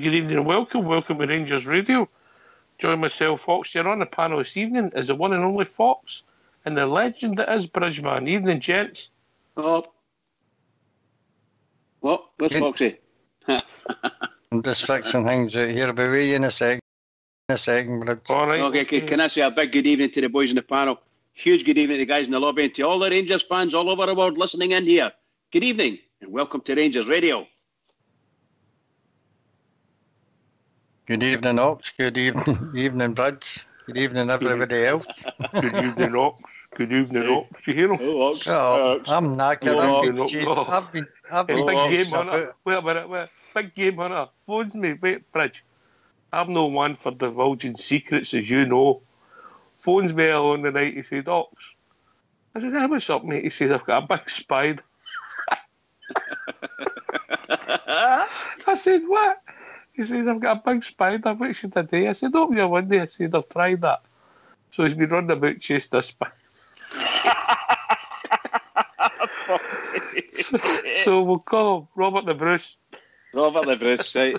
good evening and welcome to Rangers Radio. Join myself, Fox, here on the panel this evening is the one and only Fox and the legend that is Bridgeman. Evening, gents. Oh. What? Where's Foxy? I'm just fixing things out here. I'll be with you in a second, Bridge. All right. Okay, can I say a big good evening to the boys in the panel? Huge good evening to the guys in the lobby and to all the Rangers fans all over the world listening in here. Good evening and welcome to Rangers Radio. Good evening, Ox. Good evening, Bridge. Good evening, everybody else. Good evening, Ox. Good evening, Ox. You hear him? Oh, Ox. I'm knackered. I've been big game hunter. Wait a minute. Big game hunter phones me. Wait, Bridge. I'm no one for divulging secrets, as you know. Phones me on the night. He said, Ox. I said, hey, what's up, mate? He said, I've got a big spider. I said, what? He says, I've got a big spider. What should I do? I said, open your window. I said, I've tried that. So he's been running about chasing this spider. so we'll call him Robert the Bruce. Robert the Bruce, right.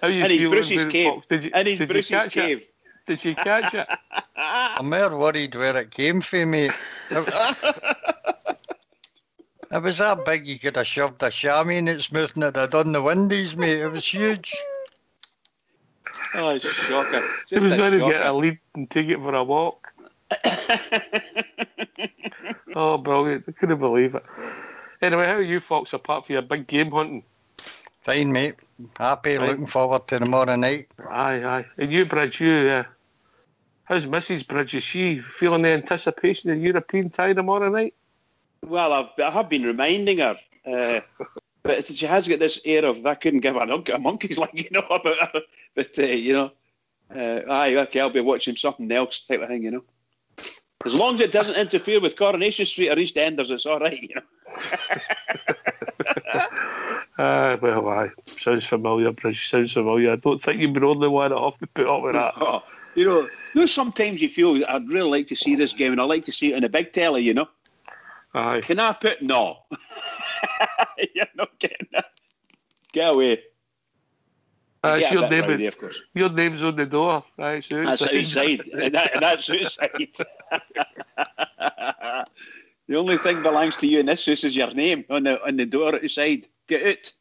How you and he's feeling, Bruce's cave. Did you catch it? I'm more worried where it came from, mate. It was that big you could have shoved a chamois in its mouth and it had done the windies, mate. It was huge. Oh, it's shocking. He was going to get a lead and take it for a walk. Oh, brilliant. I couldn't believe it. Anyway, how are you, Fox, apart from your big game hunting? Fine, mate. Happy, right. Looking forward to tomorrow night. Aye. And you, Bridge, how's Mrs. Bridge? Is she feeling the anticipation of the European tie tomorrow night? Well, I have been reminding her, but she has got this air of I couldn't give a monkey's about her. But I'll be watching something else type of thing, As long as it doesn't interfere with Coronation Street or EastEnders, it's all right, Well, aye. Sounds familiar, Bridge. Sounds familiar. I don't think you've been the only one that have to put up with that. Sometimes you feel I'd really like to see this game, and I like to see it on a big telly, Aye. Can I put no? You're not getting that. Get away. That's your name. Rowdy, of course. Your name's on the door. Right, so that's outside. and that's outside. The only thing belongs to you in this house is your name on the door outside. Get out.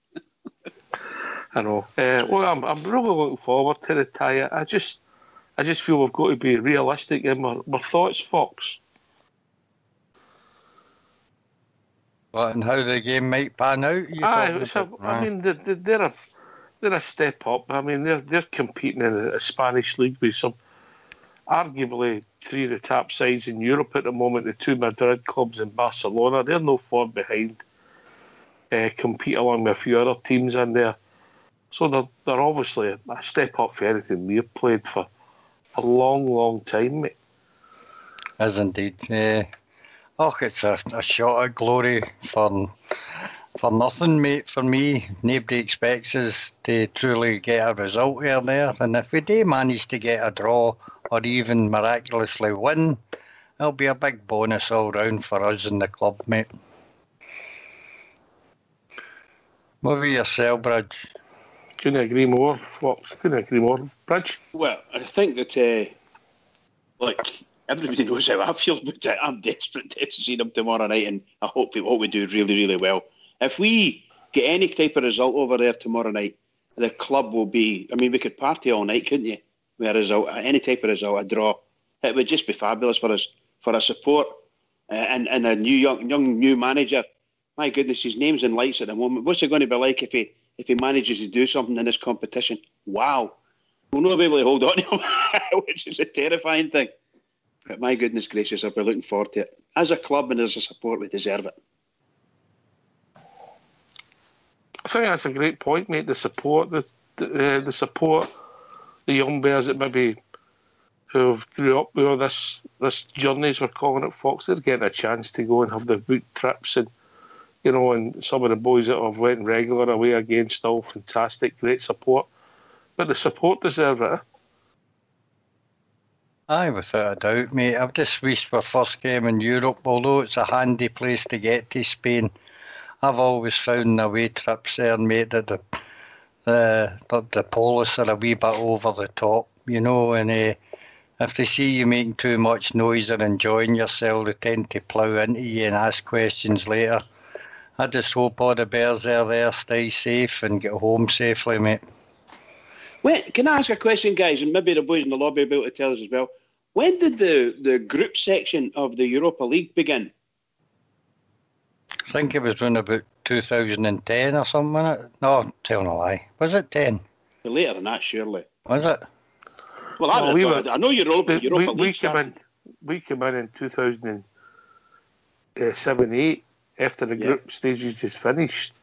I know. Well, I'm really looking forward to the tie. I just feel we've got to be realistic in my thoughts, Fox. What, and how the game might pan out? I mean, they're a step up. I mean, they're competing in a Spanish league with some arguably three of the top sides in Europe at the moment. The two Madrid clubs in Barcelona, they're no far behind. Compete along with a few other teams in there, so they're obviously a step up for anything we've played for a long time, mate. As indeed. It's a shot at glory for nothing, mate. For me, nobody expects us to truly get a result here and there. And if we do manage to get a draw or even miraculously win, it'll be a big bonus all round for us in the club, mate. What about yourself, Bridge? Couldn't agree more, Fox. Couldn't agree more. Bridge? Well, I think that, everybody knows how I feel about it. I'm desperate to see them tomorrow night, and I hope we do really, really well. If we get any type of result over there tomorrow night, the club will be... I mean, we could party all night, couldn't you? With a result, any type of result, a draw. It would just be fabulous for us, for our support, and a new manager. My goodness, his name's in lights at the moment. What's it going to be like if he manages to do something in this competition? Wow. We'll not be able to hold on to him, which is a terrifying thing. But my goodness gracious, I'll be looking forward to it. As a club and as a support, we deserve it. I think that's a great point, mate. The support, the support, the young bears that maybe who've grew up with this journey, as we're calling it, Fox, they're getting a chance to go and have the boot trips, and and some of the boys that have went regular away again, still fantastic, great support. But the support deserve it. Aye, without a doubt, mate. I've just wished our first game in Europe, although it's a handy place to get to Spain. I've always found the away trips there, mate, that the police are a wee bit over the top, you know, and if they see you making too much noise or enjoying yourself, they tend to plough into you and ask questions later. I just hope all the bears there stay safe and get home safely, mate. Wait, can I ask a question, guys? And maybe the boys in the lobby will be able to tell us as well. When did the group section of the Europa League begin? I think it was around about 2010 or something, wasn't it? No, telling a lie. Was it 10? Later than that, surely. Was it? Well, I know Europa League. We came in 2007-8 after the group stages just finished.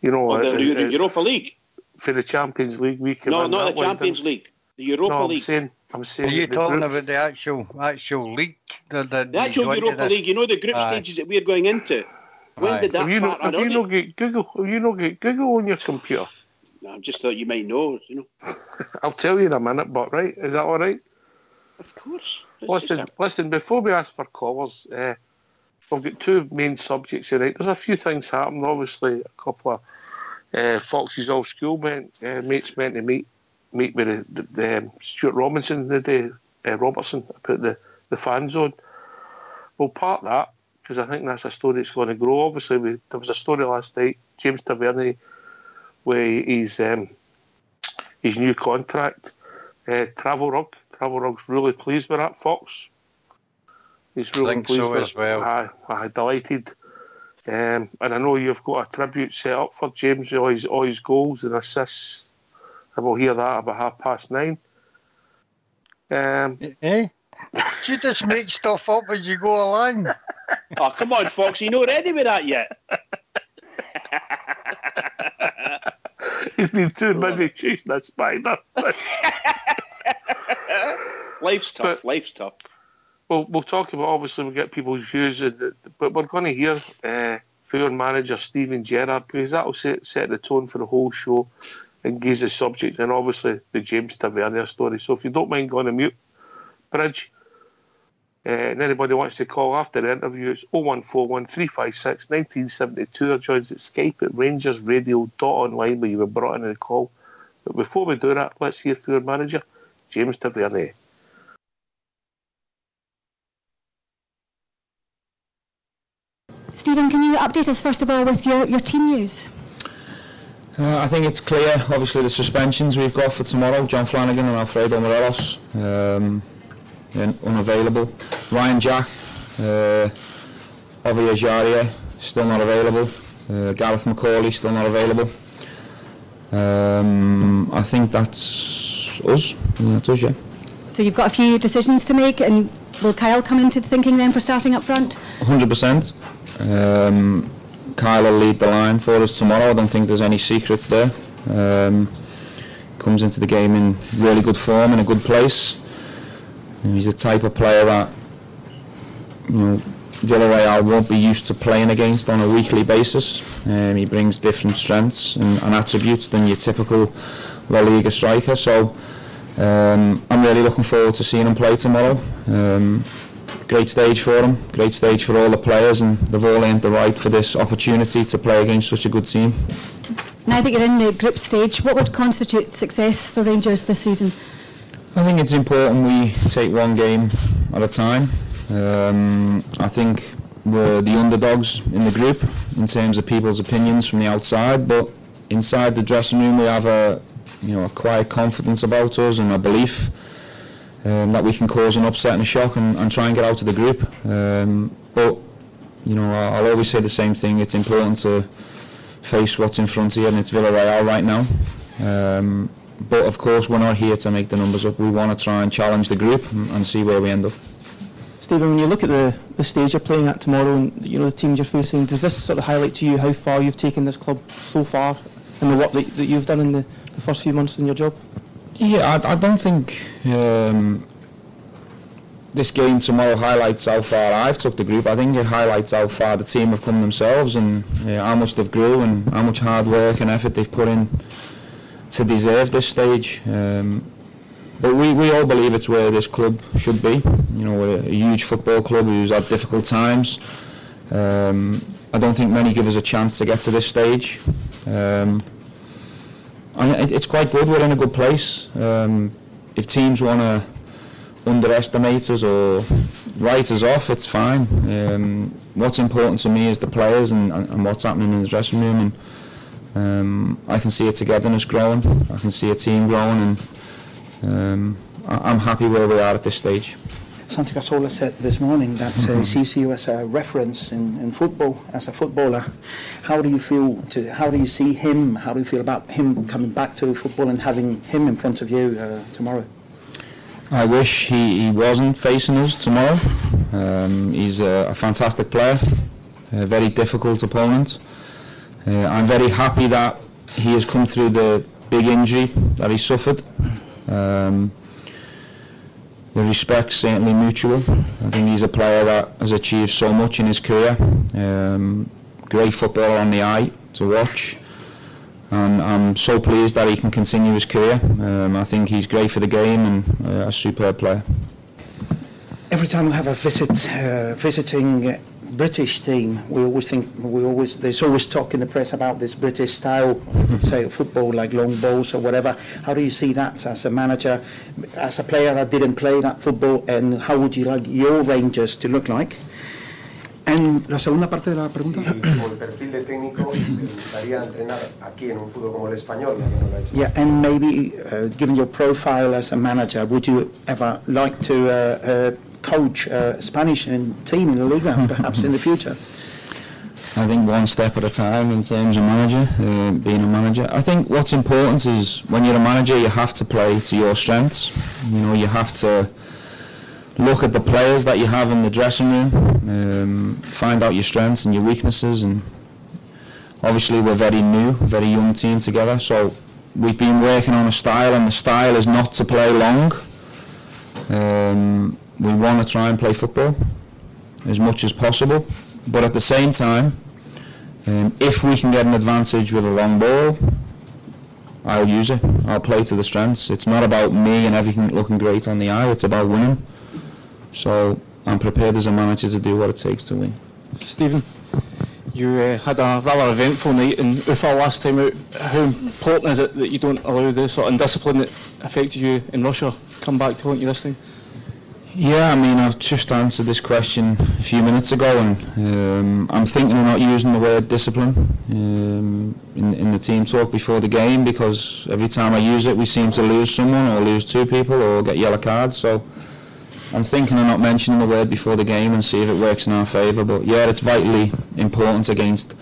You know, the Europa League. For the Champions League, we came in. No, not the Champions League. The Europa League. I'm saying. Are you talking about the actual league? The actual Europa League. You know the group stages that we're going into. When did that start? Have you not get Google on your computer? No, I just thought you might know. You know. I'll tell you in a minute, but right, is that all right? Of course. Listen. Before we ask for callers, we've got two main subjects here. Right, there's a few things happening. Obviously, a couple of Fox's old school mates meant to meet with the Stuart Robinson the day. Robertson about the fan zone. We'll park that because I think that's a story that's going to grow. Obviously, there was a story last night. James Tavernier, with his new contract, Travel Rug's really pleased with that. Fox, he's really pleased so with as well. I delighted. And I know you've got a tribute set up for James, all his goals and assists. And we'll hear that about 9:30. You just make stuff up as you go along. Oh, come on, Fox. You're not ready with that yet. He's been too busy chasing that spider. Life's tough. We'll talk about, obviously, we'll get people's views, but we're going to hear Fulham manager Steven Gerrard, because that will set the tone for the whole show and gives the subject, and obviously the James Tavernier story. So if you don't mind going to mute, Bridge, and anybody wants to call after the interview, it's 0141 356 1972 or joins at Skype at rangersradio.online where you were brought in the call. But before we do that, let's hear Fulham manager James Tavernier. Stephen, can you update us first of all with your team news? I think it's clear, obviously, the suspensions we've got for tomorrow. John Flanagan and Alfredo Morelos unavailable. Ryan Jack, Ovie Ejaria, still not available. Gareth McCauley, still not available. I think that's us. That's us, yeah. So you've got a few decisions to make, and will Kyle come into the thinking then for starting up front? 100%. Kyle will lead the line for us tomorrow. I don't think there's any secrets there. Comes into the game in really good form, in a good place. And he's the type of player that, you know, Villarreal won't be used to playing against on a weekly basis. He brings different strengths and attributes than your typical La Liga striker. So I'm really looking forward to seeing him play tomorrow. Great stage for him, great stage for all the players, and they've all earned the right for this opportunity to play against such a good team. Now that you're in the group stage, what would constitute success for Rangers this season? I think it's important we take one game at a time. I think we're the underdogs in the group in terms of people's opinions from the outside, but inside the dressing room we have a quiet confidence about us and a belief that we can cause an upset and a shock and try and get out of the group. But I'll always say the same thing. It's important to face what's in front of you, and it's Villarreal right now. But of course, we're not here to make the numbers up. We want to try and challenge the group and see where we end up. Stephen, when you look at the stage you're playing at tomorrow, and the teams you're facing, does this sort of highlight to you how far you've taken this club so far and the work that you've done in the first few months in your job? Yeah, I don't think this game tomorrow highlights how far I've took the group. I think it highlights how far the team have come themselves and how much they've grew and how much hard work and effort they've put in to deserve this stage. But we all believe it's where this club should be. We're a huge football club who's had difficult times. I don't think many give us a chance to get to this stage. and it's quite good. We're in a good place. If teams want to underestimate us or write us off, it's fine. What's important to me is the players and what's happening in the dressing room, and I can see a togetherness growing. I can see a team growing, and I'm happy where we are at this stage. Santi Cazorla said this morning that he sees you as a reference in football, as a footballer. How do you feel? How do you see him? How do you feel about him coming back to football and having him in front of you tomorrow? I wish he wasn't facing us tomorrow. He's a fantastic player, a very difficult opponent. I'm very happy that he has come through the big injury that he suffered. The respect's certainly mutual. I think he's a player that has achieved so much in his career. Great footballer on the eye to watch, and I'm so pleased that he can continue his career. I think he's great for the game and a superb player. Every time we have a visiting British team, there's always talk in the press about this British style, say football, like long balls or whatever. How do you see that as a manager, as a player that didn't play that football, and how would you like your Rangers to look like? And la segunda parte de la pregunta. Con el perfil de técnico, ¿te gustaría entrenar aquí en un fútbol como el español? Yeah, and maybe given your profile as a manager, would you ever like to coach a Spanish team in the Liga, perhaps in the future? I think one step at a time in terms of being a manager. I think what's important is when you're a manager, you have to play to your strengths. You know, you have to look at the players that you have in the dressing room, find out your strengths and your weaknesses, and obviously we're very new, very young team together, so we've been working on a style, and the style is not to play long. We want to try and play football as much as possible, but at the same time, if we can get an advantage with a long ball, I'll use it. I'll play to the strengths. It's not about me and everything looking great on the eye, it's about winning. So I'm prepared as a manager to do what it takes to win. Stephen, you had a rather eventful night in Europa last time out. How important is it that you don't allow the sort of indiscipline that affected you in Russia come back to haunt you this time? Yeah, I mean, I've just answered this question a few minutes ago, and I'm thinking of not using the word discipline in the team talk before the game, because every time I use it we seem to lose someone or lose two people or get yellow cards, so I'm thinking of not mentioning the word before the game and see if it works in our favour. But yeah, it's vitally important against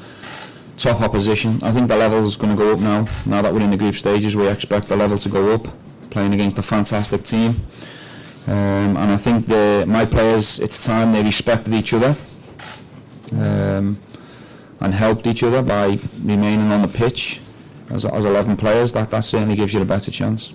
top opposition. I think the level is going to go up now that we're in the group stages. We expect the level to go up, playing against a fantastic team. And I think my players, it's time they respected each other and helped each other by remaining on the pitch as 11 players. That certainly gives you a better chance.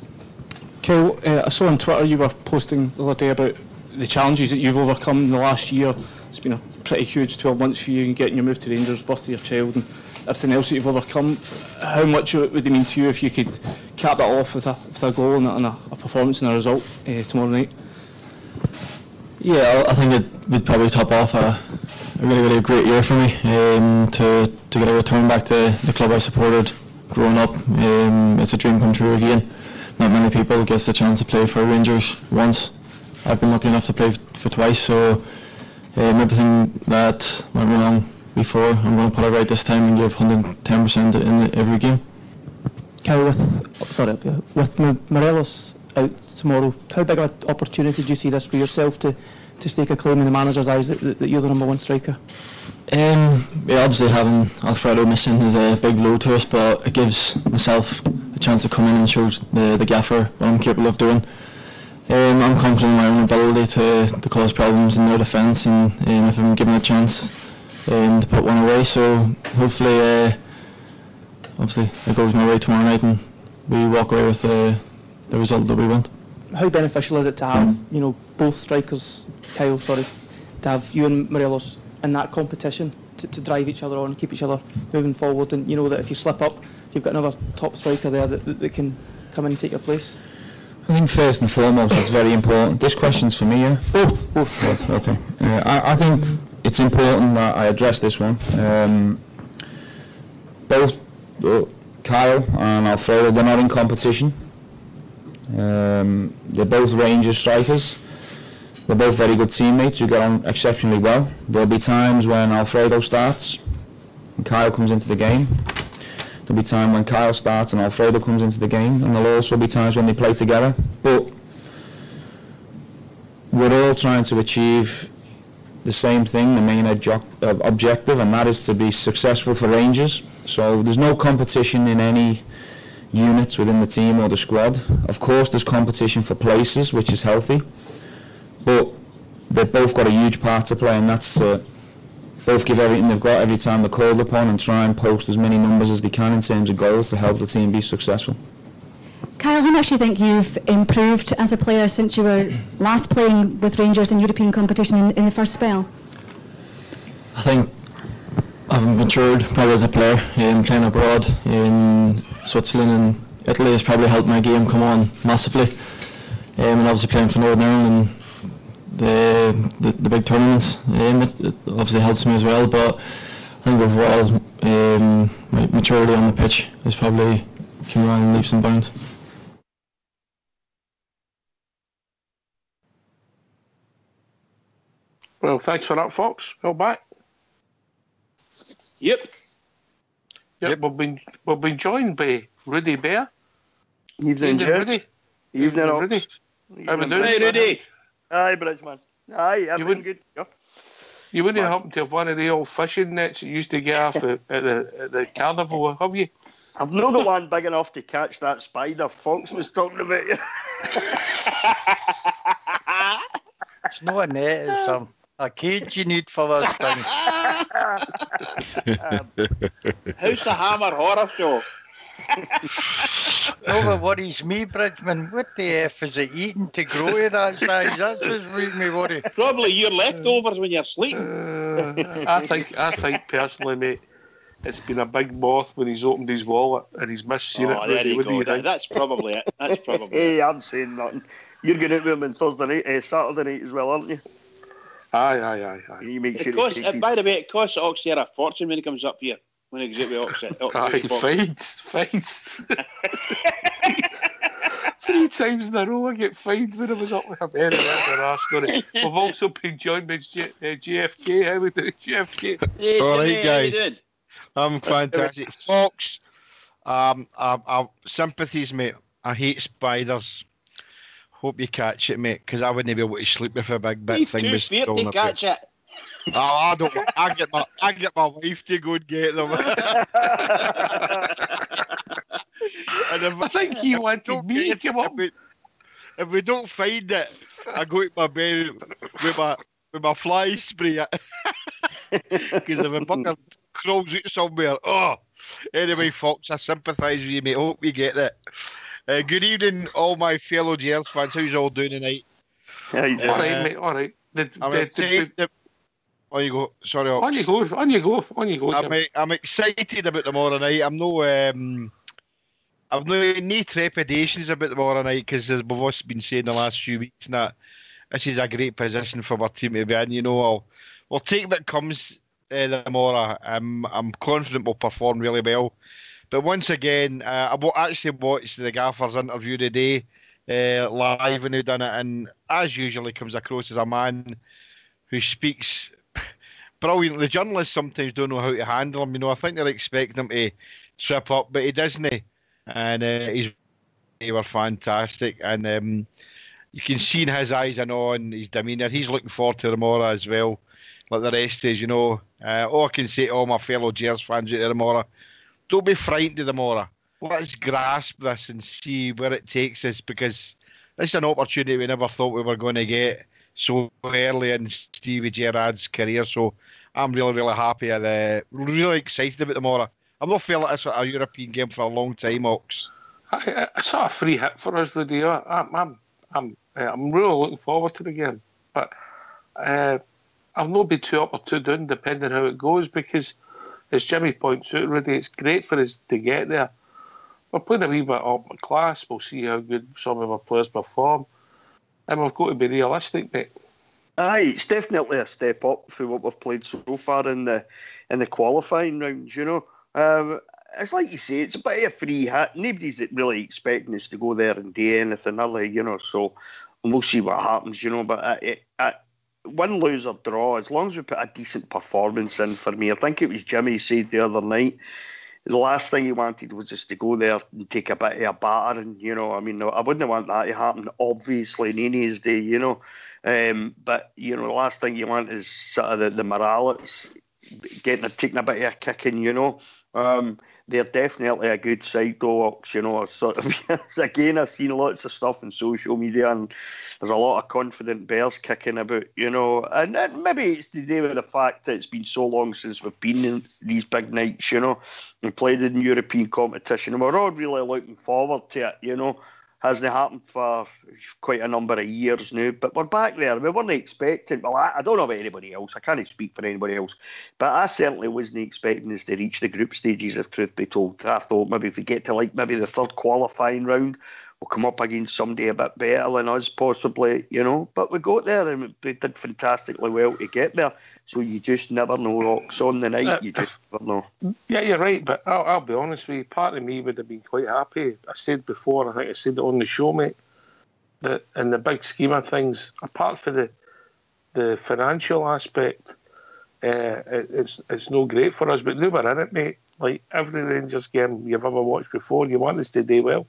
Kyle, I saw on Twitter you were posting the other day about the challenges that you've overcome in the last year. It's been a pretty huge 12 months for you in getting your move to Rangers, birth of your child, and everything else that you've overcome. How much would it mean to you if you could cap that off with a goal and a performance and a result tomorrow night? Yeah, I think it would probably top off a really great year for me, to get a return back to the club I supported growing up. It's a dream come true again. Not many people get the chance to play for Rangers once. I've been lucky enough to play for twice, so everything that went wrong before, I'm going to put it right this time and give 110% in every game. Kyle, with Morelos out tomorrow, how big of an opportunity do you see this for yourself to stake a claim in the manager's eyes that you're the number one striker? Yeah, obviously having Alfredo missing is a big blow to us, but it gives myself a chance to come in and show the gaffer what I'm capable of doing. I'm confident in my own ability to cause problems in their defence, and if I'm given a chance to put one away, so hopefully obviously it goes my way tomorrow night and we walk away with the result that we want. How beneficial is it to have both strikers, Kyle, to have you and Morelos in that competition to drive each other on, keep each other moving forward, and that if you slip up you've got another top striker there that can come in and take your place? I think first and foremost it's very important. This question's for me, yeah? Both. Okay. I think it's important that I address this one. Kyle and Alfredo, they're not in competition. They're both Rangers strikers. They're both very good teammates who get on exceptionally well. There'll be times when Alfredo starts and Kyle comes into the game. There'll be time when Kyle starts and Alfredo comes into the game, and there'll also be times when they play together. But we're all trying to achieve the same thing, the main objective, and that is to be successful for Rangers. So there's no competition in any units within the team or the squad. Of course there's competition for places, which is healthy, but they've both got a huge part to play, and that's both give everything they've got every time they're called upon and try and post as many numbers as they can in terms of goals to help the team be successful. Kyle, how much do you think you've improved as a player since you were last playing with Rangers in European competition in the first spell? I think I've matured probably as a player. Playing abroad in Switzerland and Italy has probably helped my game come on massively. And obviously playing for Northern Ireland and the big tournaments, it obviously helps me as well. But I think overall, my maturity on the pitch has probably come around in leaps and bounds. Well, thanks for that, Fox. Go back. Yep. We've been joined by Rudy Bear. Evening, Rudy. Evening, Rudy. How we doing? Hey, Rudy. Aye, Bridgeman. Aye, I'm doing good. Yeah. You wouldn't happen to have one of the old fishing nets you used to get off at the carnival, have you? I've not got one big enough to catch that spider Fox was talking about. It's not a net, it's a cage you need for this thing. How's the Hammer Horror Show? No, but worries me, Bridgman. What the F is it eating to grow to that size? That's what's making me worry. Probably your leftovers when you're sleeping. I think personally, mate, it's been a big moth when he's opened his wallet and he's misseen it. There you go. That's probably it. Hey, I'm saying nothing. You're going out with him on Saturday night as well, aren't you? Aye. You make sure by the way, it costs Oxy a fortune when he comes up here. When he goes out with Oxy. Fights. 3 times in a row I get fined when I was up with him. Anyway, that's our story. We've also been joined by GFK. How we doing, GFK? All right, guys. I'm fantastic. Fox, sympathies, mate. I hate spiders. Hope you catch it, mate, because I wouldn't be able to sleep if a big bit thing was too to catch it. Oh, I don't. I get my wife to go and get them. I think he wanted me to come up. If we don't find it, I go to my bed with my fly spray. Because if a bugger crawls out somewhere, Anyway, Fox, I sympathise with you, mate. Hope you get that. Good evening, all my fellow GLs fans. How's you all doing tonight? All right, mate. All right. On you go. Sorry, Ox. On you go. I'm excited about tomorrow night. I've no trepidations about tomorrow night because as we've also been saying the last few weeks, that this is a great position for our team to be in. You know, we'll take what comes tomorrow. I'm confident we'll perform really well. But once again, I actually watched the Gaffer's interview today live when he done it, and as usual, he comes across as a man who speaks brilliant. The journalists sometimes don't know how to handle him. You know, I think they're expecting him to trip up, but he doesn't. And they were fantastic. And you can see in his eyes and on his demeanour, he's looking forward to tomorrow as well, like the rest is. You know, all I can say to all my fellow Gers fans out there tomorrow: don't be frightened of tomorrow. Let's grasp this and see where it takes us, because this is an opportunity we never thought we were going to get so early in Stevie Gerrard's career. So I'm really, really happy and really excited about tomorrow. I've not felt like this at a European game for a long time, Ox. I saw a free hit for us, Rudy. I'm really looking forward to the game, but I'll not be too up or too down depending how it goes, because as Jimmy points out, Rudy, it's great for us to get there. We're playing a wee bit up in class. We'll see how good some of our players perform, and we've got to be realistic, mate. Aye, it's definitely a step up for what we've played so far in the qualifying rounds. You know, it's like you say, it's a bit of a free hit. Nobody's really expecting us to go there and do anything early, you know, so we'll see what happens, you know, but win, lose or draw, as long as we put a decent performance in for me. I think it was Jimmy said the other night, the last thing he wanted was just to go there and take a bit of a battering, you know. I mean, I wouldn't want that to happen, obviously, in Nini's day, you know. But, you know, the last thing you want is sort of the morale, taking a bit of a kicking, you know. They're definitely a good side, Ox, you know. Sort of, again, I've seen lots of stuff on social media, and there's a lot of confident bears kicking about, you know. And maybe it's to do with the fact that it's been so long since we've been in these big nights, you know, and played in European competition, and we're all really looking forward to it, you know. Hasn't happened for quite a number of years now, but we're back there. We weren't expecting, well, I don't know about anybody else, I can't speak for anybody else, but I certainly wasn't expecting us to reach the group stages, if truth be told. I thought maybe if we get to like maybe the third qualifying round, we'll come up against somebody a bit better than us possibly, you know, but we got there and we did fantastically well to get there. So you just never know, Rocks. On the night, you just never know. Yeah, you're right, but I'll be honest with you, part of me would have been quite happy. I said before, I think I said it on the show, mate, that in the big scheme of things, apart from the financial aspect, it's no great for us, but now we're in it, mate. Like every Rangers game you've ever watched before, you want us to do well.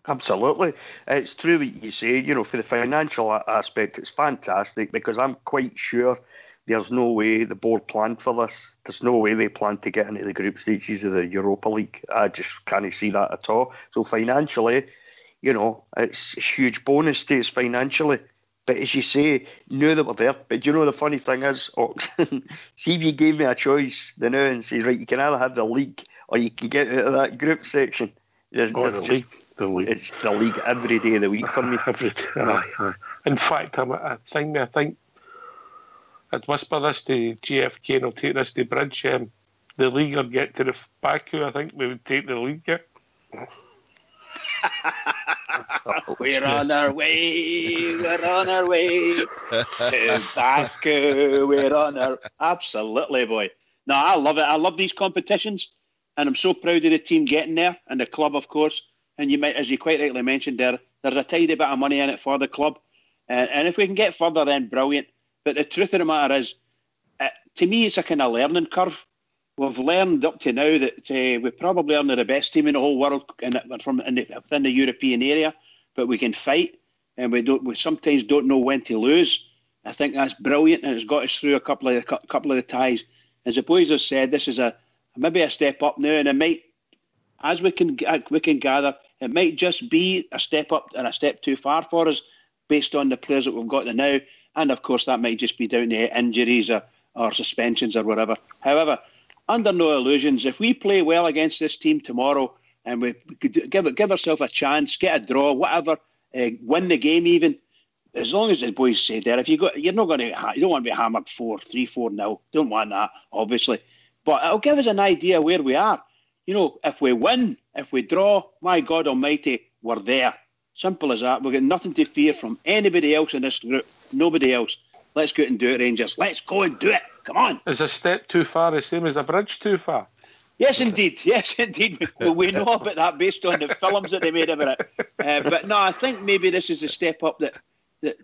Absolutely. It's true what you say, you know, for the financial aspect, it's fantastic because I'm quite sure there's no way the board planned for this. There's no way they planned to get into the group stages of the Europa League. I just can't see that at all. So financially, you know, it's a huge bonus to us financially. But as you say, now that we're there, but you know the funny thing is, Ox, see if you gave me a choice the now and say, right, you can either have the league or you can get out of that group section. The league. It's the league every day of the week for me. Every day. In fact, I think I'd whisper this to GFK and I'll take this to Bridge. The league would get to the Baku. I think we would take the league. Yeah. We're on our way to Baku. We're on our... Absolutely, boy. No, I love it. I love these competitions, and I'm so proud of the team getting there, and the club, of course. And you might, as you quite rightly mentioned there, there's a tidy bit of money in it for the club. And if we can get further, then brilliant. But the truth of the matter is, to me, it's a kind of learning curve. We've learned up to now that we probably aren't the best team in the whole world within the European area, but we can fight, and we sometimes don't know when to lose. I think that's brilliant, and it's got us through a couple of the ties. As the boys have said, this is maybe a step up now, and it might, as we can gather, it might just be a step up and a step too far for us, based on the players that we've got there now. And, of course, that might just be down to injuries or suspensions or whatever. However, under no illusions, if we play well against this team tomorrow and we give ourselves a chance, get a draw, whatever, win the game even, as long as the boys say there, you don't want to be hammered 3-4-0. Don't want that, obviously. But it'll give us an idea where we are. You know, if we win, if we draw, my God almighty, we're there. Simple as that. We've got nothing to fear from anybody else in this group. Nobody else. Let's go out and do it, Rangers. Let's go and do it. Come on. Is a step too far the same as a bridge too far? Yes, indeed. Yes, indeed. We know about that based on the films that they made about it. But no, I think maybe this is a step up that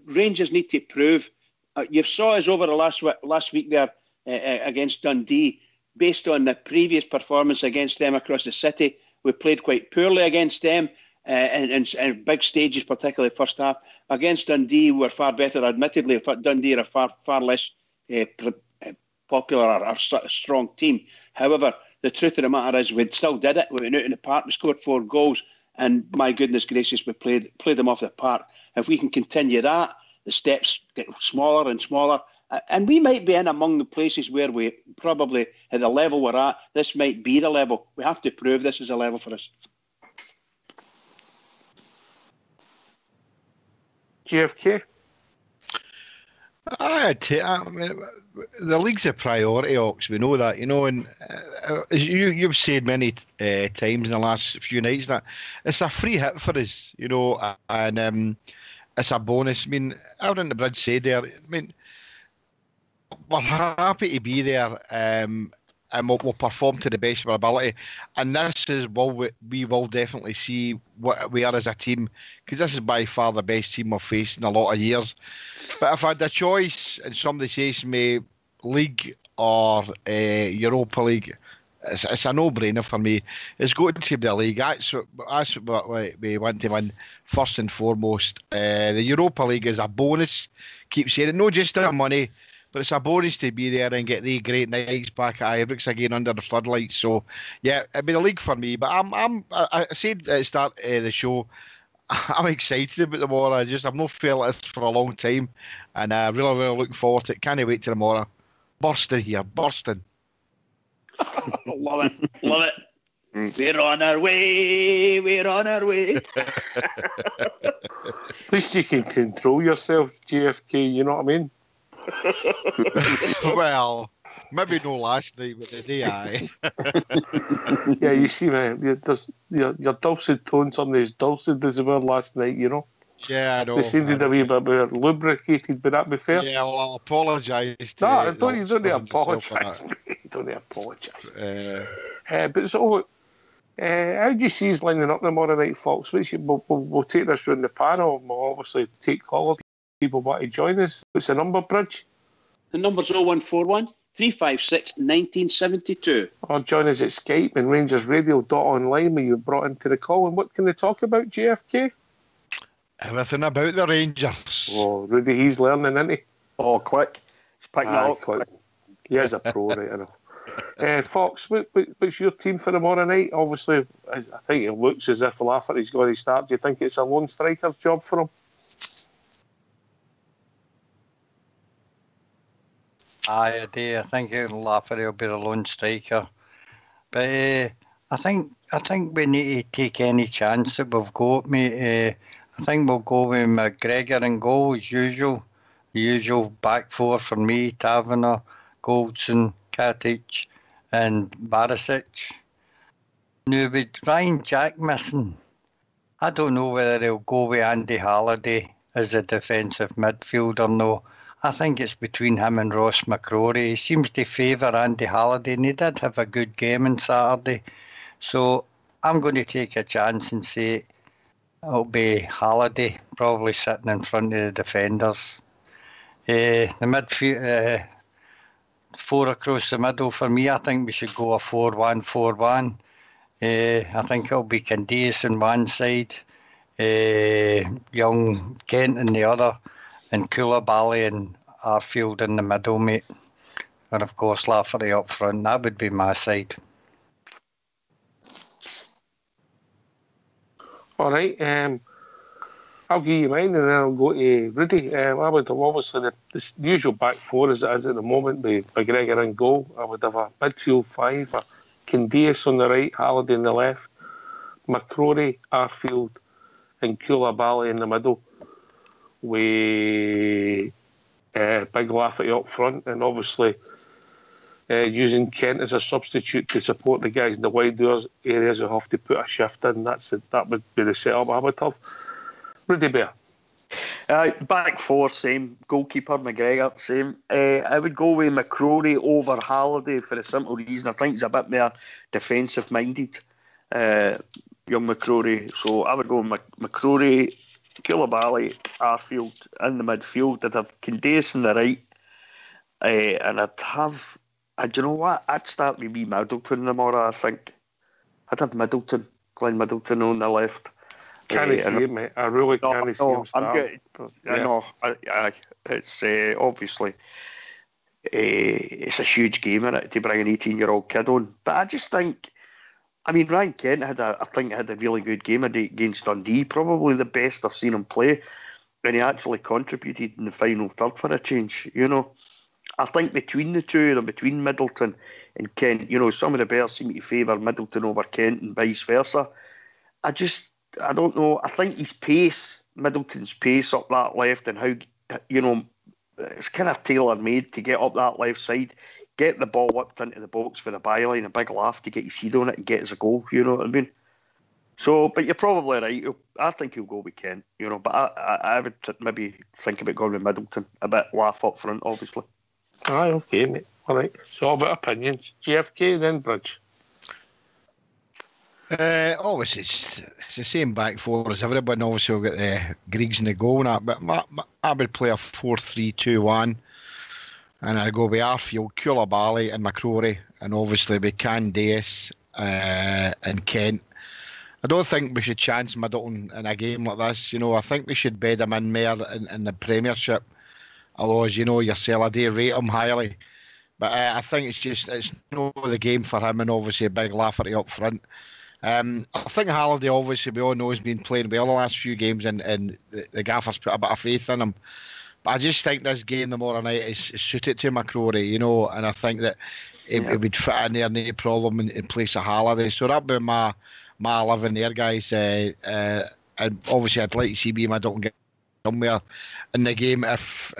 Rangers need to prove. You saw us over the last week there against Dundee. Based on the previous performance against them across the city, we played quite poorly against them. And big stages, particularly first half. Against Dundee, we're far better, admittedly. Dundee are a far less popular or strong team. However, the truth of the matter is we still did it. We went out in the park, we scored 4 goals, and my goodness gracious, we played them off the park. If we can continue that, the steps get smaller and smaller, and we might be in among the places where we probably, at the level we're at, this might be the level. We have to prove this is a level for us. GFK? I mean, the league's a priority, Ox. We know that, you know, and as you've said many times in the last few nights, that it's a free hit for us, you know, and it's a bonus. I mean, out on the bridge said there, I mean, we're happy to be there. and we'll perform to the best of our ability. And this is we will definitely see what we are as a team, because this is by far the best team we've faced in a lot of years. But if I had a choice and somebody says to me, League or Europa League, it's a no-brainer for me. It's going to be the league. That's what we want to win first and foremost. The Europa League is a bonus. Keep saying it, not just the money, but it's a bonus to be there and get the great nights back at Ibrox again under the floodlights. So yeah, it'd be the league for me. But I said at the start of the show, I'm excited about tomorrow. I've not felt this for a long time, and I really looking forward to it. Can't wait till tomorrow. Bursting here, bursting. Love it. We're on our way. At least you can control yourself, JFK, you know what I mean? Well, maybe no last night, but the day I. Yeah, you see, man, your dulcet tones on as dulcet as they were last night, you know? Yeah, I know. They seemed a wee bit more lubricated, but that be fair? Yeah, well, I'll apologise. No, you don't need to apologise. You don't need to apologise. But so, how do you see us lining up tomorrow night, folks? We'll take this round the panel. We'll obviously take call if people want to join us. What's the number, Bridge? The number's 0141 356 1972. Or join us at Skype and rangersradio.online where you're brought into the call. And what can they talk about, JFK? Everything about the Rangers. Oh, Rudy, he's learning, isn't he? Oh, quick. He's picking it up. Quick. He is a pro, right, I know. Fox, what's your team for tomorrow night? Obviously, I think it looks as if Lafferty's going to start. Do you think it's a lone striker's job for him? I do. I think Lafferty will be the lone striker. But I think we need to take any chance that we've got, mate. I think we'll go with McGregor in goal as usual. The usual back four for me: Tavernier, Goldson, Katic and Barisic. Now with Ryan Jack missing, I don't know whether he'll go with Andy Halliday as a defensive midfielder. No, I think it's between him and Ross McCrory. He seems to favour Andy Halliday, and he did have a good game on Saturday. So I'm going to take a chance and say it'll be Halliday, probably sitting in front of the defenders. The midfield, four across the middle for me. I think we should go a 4-1-4-1. I think it'll be Candias on one side, young Kent on the other, and Koulibaly and Arfield in the middle, mate. And of course Lafferty up front. That would be my side. All right, I'll give you mine and then I'll go to Rudy. I would have obviously the usual back four as it is at the moment with McGregor in goal. I would have a midfield five, a Candias on the right, Halliday on the left, McCrory, Arfield and Koulibaly in the middle with Big Lafferty up front, and obviously using Kent as a substitute to support the guys in the wide areas who have to put a shift in. That would be the setup I would have. Rudy Bear. Back four, same. Goalkeeper, McGregor, same. I would go with McCrory over Halliday for a simple reason. I think he's a bit more defensive-minded, young McCrory. So I would go with McCrory, Koulibaly, Arfield in the midfield. I'd have Candias on the right. And I'd have... do you know what? I'd start with Middleton tomorrow, I think. I'd have Glenn Middleton on the left. Can't see it, mate. I really can't see him start. I know. It's obviously it's a huge game in it to bring an 18-year-old kid on. But I just think, I mean, Ryan Kent had a really good game against Dundee. Probably the best I've seen him play. And he actually contributed in the final third for a change, you know. I think between the two of them, between Middleton and Kent, you know, some of the bears seem to favour Middleton over Kent and vice versa. I don't know. I think his pace, Middleton's pace up that left and how, you know, it's kind of tailor-made to get up that left side, get the ball whipped into the box for the byline, a big laugh to get his head on it and get us a goal, you know what I mean? So, but you're probably right. I think he'll go with Kent, you know, but I would maybe think about going with Middleton, a bit laugh up front, obviously. Aye, okay, mate. All right. So, about opinions. GFK, then Bridge. Obviously, it's the same back four as everybody. Obviously, we've got the Griggs in the goal and that, but I would play a 4-3-2-1, and I'd go with Arfield, Koulibaly and McCrory, and obviously with Candace and Kent. I don't think we should chance Middleton in a game like this. You know, I think we should bed him in more in the Premiership. Although, as you know, yourself, I rate him highly. But I think it's not the game for him, and obviously a big Lafferty up front. I think Halliday, obviously, we all know, has been playing well the last few games, and the gaffer's put a bit of faith in him. But I just think this game tomorrow night is suited to McCrory, you know, and I think that it would fit in there, no problem, in place of Halliday. So that'd be my 11 there, guys. And obviously, I'd like to see Middleton get somewhere in the game, if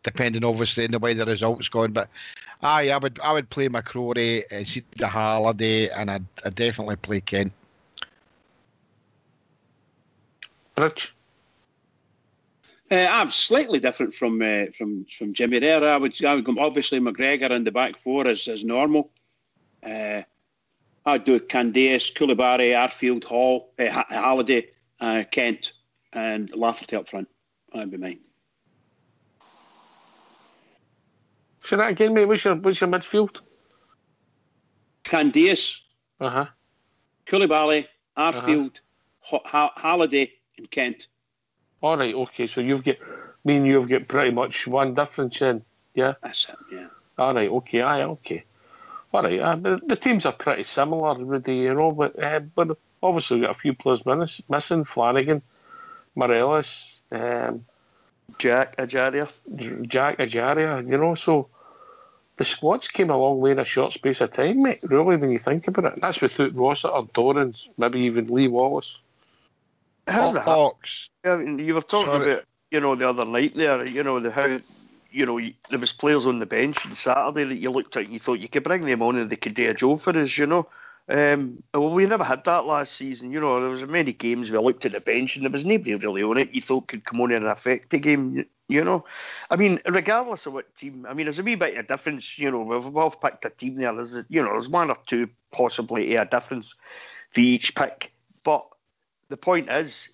depending obviously on the way the results going. But I would play McCrory, see the Halliday, and I'd definitely play Kent. Rich? I'm slightly different from Jimmy there. I would go obviously McGregor in the back four as normal. I'd do Candace, Koulibaly, Arfield, Hall, Halliday, Kent, and Lafferty up front. That'd be mine. Say that again, mate. What's your midfield? Candace, Koulibaly, Arfield, Halliday, and Kent. All right, okay. So you've got pretty much one difference in, yeah? That's it, yeah. All right, okay, aye, okay. All right, the teams are pretty similar, Rudy, you know, but obviously we've got a few players missing. Flanagan, Morelos, Jack Ajaria, you know, so the squads came a long way in a short space of time, mate, really, when you think about it. That's without Rossiter, Dorrans, maybe even Lee Wallace. How's the Hawks? I mean, you were talking about, you know, the other night there, you know, how, you know, there was players on the bench on Saturday that you looked at and you thought you could bring them on and they could do a job for us, you know. Well, we never had that last season, you know. There was many games we looked at the bench and there was nobody really on it you thought could come on and affect the game, you know. I mean, regardless of what team, I mean, there's a wee bit of difference, you know. We've all picked a team there. There's one or two possibly a difference for each pick. But the point is,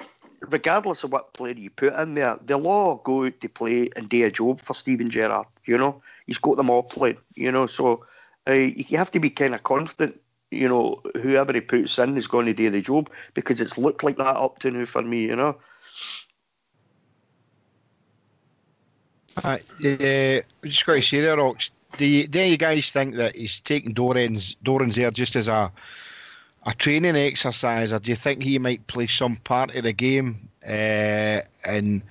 regardless of what player you put in there, they'll all go out to play and do a job for Steven Gerrard, you know. He's got them all playing, you know. So you have to be kind of confident, you know, whoever he puts in is going to do the job, because it's looked like that up to now for me, you know. I just got to say there, Ox, do you guys think that he's taking Dorrans there just as a training exercise, or do you think he might play some part of the game, and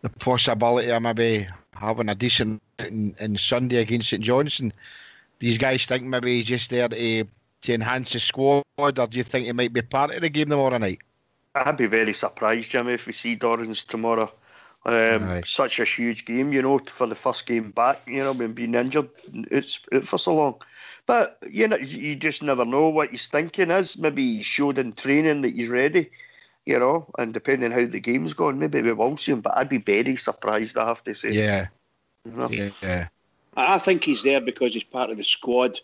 the possibility of maybe having a decent in Sunday against St Johnstone? Do you guys think maybe he's just there to enhance the squad, or do you think he might be part of the game tomorrow night? I'd be very surprised, Jimmy, if we see Dorrans tomorrow. Such a huge game, you know, for the first game back, you know, when being injured it's for so long. But, you know, you just never know what his thinking is. Maybe he showed in training that he's ready, you know, and depending on how the game's going, maybe we will see him. But I'd be very surprised, I have to say. Yeah. You know? Yeah. I think he's there because he's part of the squad.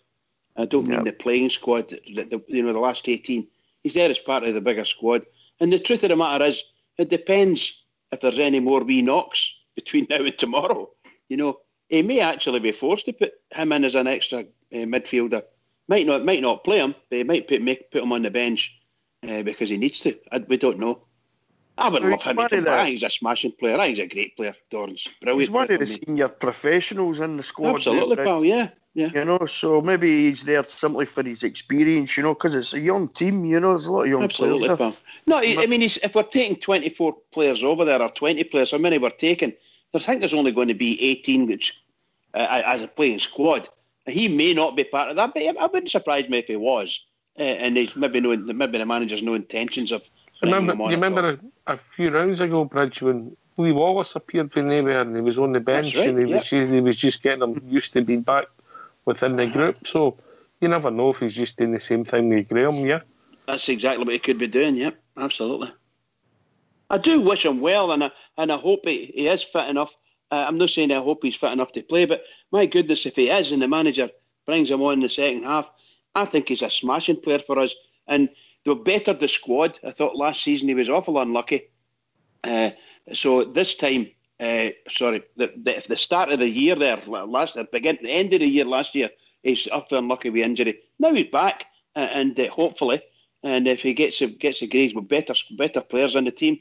I don't mean the playing squad, the last 18. He's there as part of the bigger squad. And the truth of the matter is, it depends if there's any more wee knocks between now and tomorrow. You know, he may actually be forced to put him in as an extra midfielder. Might not play him, but he might put him on the bench because he needs to. We don't know. I would love him to come back. He's a smashing player. I think he's a great player, Dorrans. Brilliant. He's one of the senior professionals in the squad. Absolutely, pal, yeah. You know, so maybe he's there simply for his experience, you know, because it's a young team, you know, there's a lot of young players there. Pal. No, I mean, if we're taking 24 players over there, or 20 players, how many we're taking, I think there's only going to be 18 which, as a playing squad. He may not be part of that, but it wouldn't surprise me if he was. And there's maybe the manager's no intentions of... You remember a few rounds ago, Bridge, when Lee Wallace appeared from nowhere and he was on the bench, right, and he was just getting them used to being back within the group. So you never know if he's just doing the same thing with Graham, yeah? That's exactly what he could be doing, yep, absolutely. I do wish him well, and I hope he is fit enough I'm not saying I hope he's fit enough to play, but my goodness, if he is and the manager brings him on in the second half, I think he's a smashing player for us. And they bettered the squad. I thought last season he was awful unlucky. So this time, the start of the year there, the end of the year last year, he's up unlucky with injury. Now he's back, and hopefully, and if he gets a grace with better players in the team,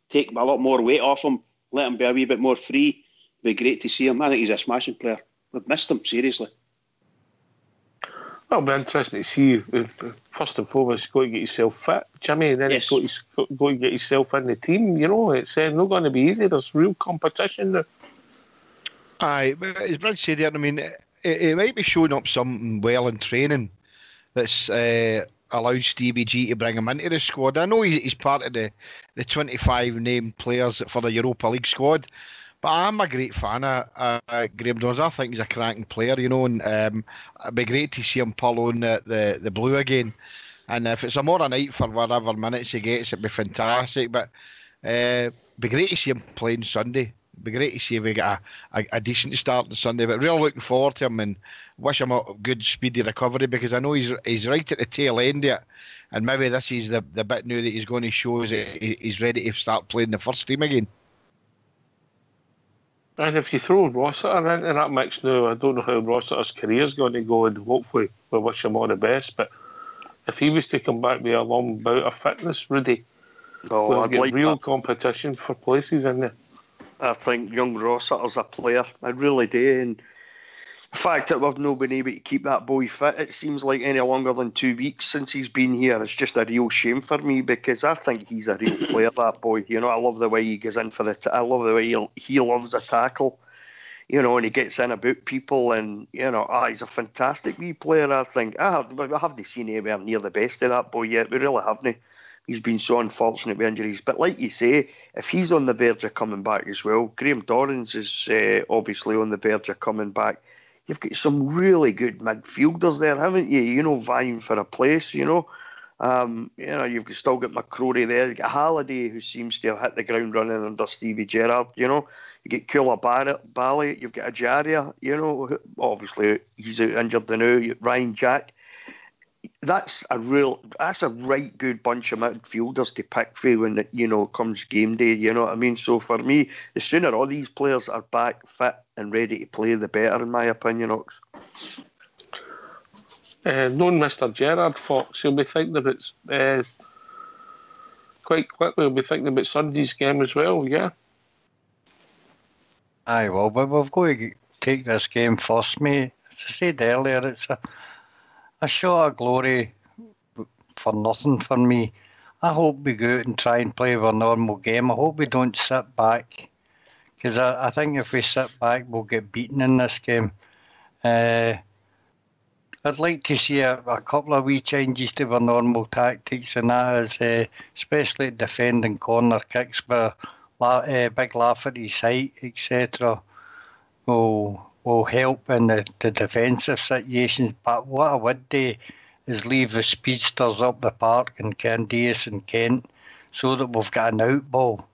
take a lot more weight off him, let him be a wee bit more free. It'd be great to see him. I think he's a smashing player. We've missed him, seriously. Well, it'll be interesting to see. First and foremost, you've got to get yourself fit, Jimmy, and then Yes. you've got to get yourself in the team. You know, it's not going to be easy. There's real competition now. Aye, but as Brad said there, I mean, it might be showing up something well in training that's allowed Stevie G to bring him into the squad. I know he's part of the 25 named players for the Europa League squad, but I'm a great fan of Graham Jones. I think he's a cracking player, you know, and it'd be great to see him pull on the blue again. And if it's a more a night for whatever minutes he gets, it'd be fantastic. But it'd be great to see him playing Sunday. It'd be great to see if we get a decent start on Sunday. But really looking forward to him and wish him a good speedy recovery, because I know he's right at the tail end of it. And maybe this is the bit now that he's going to show us that he's ready to start playing the first team again. And if you throw Rossiter into that mix now, I don't know how Rossiter's career's going to go, and hopefully we wish him all the best. But if he was to come back with a long bout of fitness, Rudy, we'll I'd get like real that. competition for places in there. I think young Rossiter's a player. I really do. And the fact that we've not been able to keep that boy fit, it seems like any longer than 2 weeks since he's been here, it's just a real shame for me, because I think he's a real player, that boy. You know, I love the way he goes in for I love the way he loves a tackle, you know, and he gets in about people, and, you know, he's a fantastic wee player, I think. I haven't seen anywhere near the best of that boy yet. We really haven't. He's been so unfortunate with injuries. But like you say, if he's on the verge of coming back as well, Graham Dorrans is obviously on the verge of coming back. You've got some really good midfielders there, haven't you? You know, vying for a place, you know. You know, you've still got McCrory there. You've got Halliday, who seems to have hit the ground running under Stevie Gerrard, you know. You get Bally, you've got Ajaria, you know. Obviously, he's out injured now. Ryan Jack. That's a right good bunch of midfielders to pick for when it, you know, comes game day. You know what I mean? So for me, the sooner all these players are back fit and ready to play, the better, in my opinion, Ox. Knowing Mr. Gerrard, Fox, he'll be thinking about quite quickly. He'll be thinking about Sunday's game as well. Yeah. Aye, well, but we've got to take this game first, mate. As I said earlier, it's a shot of glory for nothing for me. I hope we go out and try and play our normal game. I hope we don't sit back, because I think if we sit back, we'll get beaten in this game. I'd like to see a couple of wee changes to our normal tactics, and that is especially defending corner kicks, but big Lafferty's height, etc. will help in the defensive situations. But what I would do is leave the speedsters up the park in Candias and Kent, so that we've got an out ball.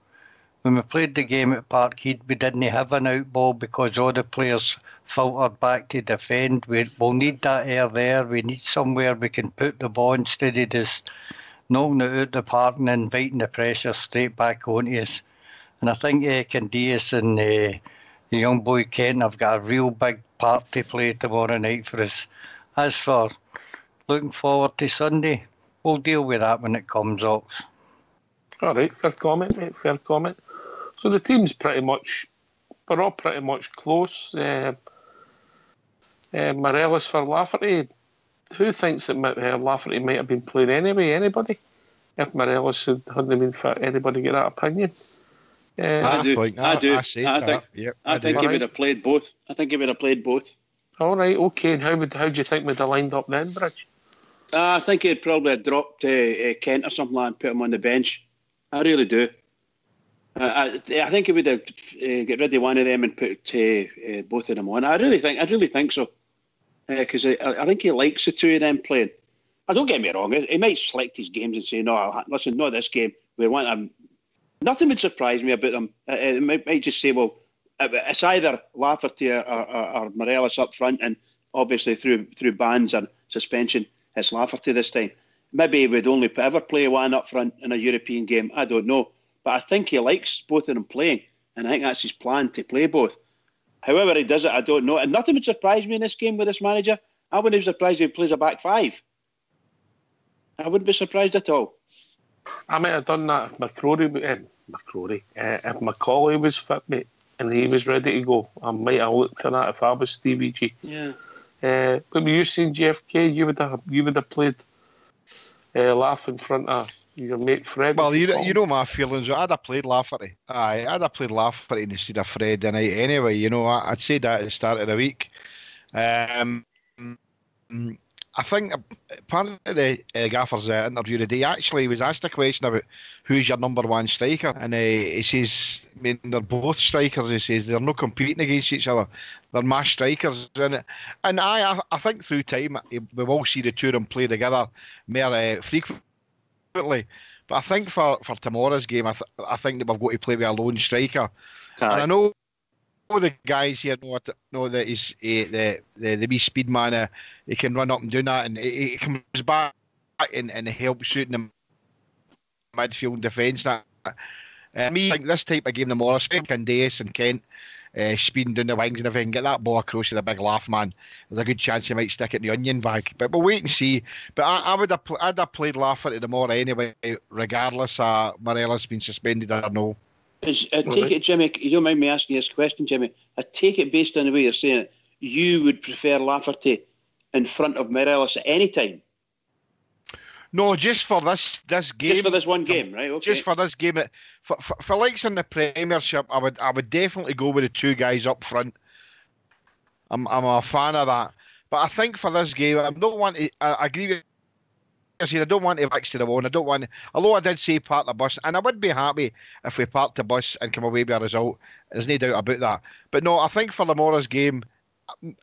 When we played the game at Parkhead, we didn't have an out ball because all the players filtered back to defend. We'll need that air there. We need somewhere we can put the ball instead of just knocking it out the park and inviting the pressure straight back onto us. And I think Candias and the young boy Kent have got a real big part to play tomorrow night for us. As for looking forward to Sunday, we'll deal with that when it comes, Ox. All right, fair comment, mate, fair comment. So the team's we're all pretty much close. Morelos for Lafferty. Who thinks that Lafferty might have been playing anyway? Anybody? If Morelos hadn't been fit, anybody get that opinion? I do. I think he would have played both. All right, okay. And how do you think we'd have lined up then, Bridge? I think he'd probably have dropped Kent or something like that and put him on the bench. I really do. I think he would have get rid of one of them and put both of them on. I really think so. Because I think he likes the two of them playing. Don't get me wrong. He might select his games and say, no, listen, not this game. We want him. Nothing would surprise me about them. It might just say, well, it's either Lafferty or Morelos up front, and obviously through bans and suspension, it's Lafferty this time. Maybe we'd only ever play one up front in a European game. I don't know. But I think he likes both of them playing, and I think that's his plan, to play both. However he does it, I don't know. And nothing would surprise me in this game with this manager. I wouldn't be surprised if he plays a back five. I wouldn't be surprised at all. I might have done that if if Macaulay was fit, mate, and he was ready to go. I might have looked at that if I was Stevie G. Yeah. But were you saying JFK? You would have played Laugh in front of your mate Fred. Well, you know my feelings. I'd have played Lafferty. Aye, I'd have played Lafferty instead of Fred tonight anyway. You know, I'd say that at the start of the week. I think part of the gaffer's interview today, actually, he was asked a question about who's your number one striker, and he says, I mean, they're both strikers. He says they're not competing against each other. They're my strikers, and I think through time we will see the two of them play together more frequently. But I think for tomorrow's game, I think that we've got to play with a lone striker. Aye. And I know the guys here know that he's the wee speed man. He can run up and do that, and he comes back and helps shooting the midfield defence. That me, I think this type of game tomorrow, Candace and Kent speeding down the wings, and if he can get that ball across to the big Laugh man, there's a good chance he might stick it in the onion bag. But we'll wait and see. But I'd have played Lafferty tomorrow anyway, regardless of Morelos being suspended or no. I take it, Jimmy, you don't mind me asking you this question, Jimmy. I take it based on the way you're saying it, you would prefer Lafferty in front of Morelos at any time? No, just for this game. Just for this one game, right? Okay. Just for this game. For likes in the Premiership, I would definitely go with the two guys up front. I'm a fan of that. But I think for this game, I agree with I don't want to mix to the one. I don't want. Although I did say park the bus, and I would be happy if we parked the bus and come away with a result. There's no doubt about that. But no, I think for tomorrow's game,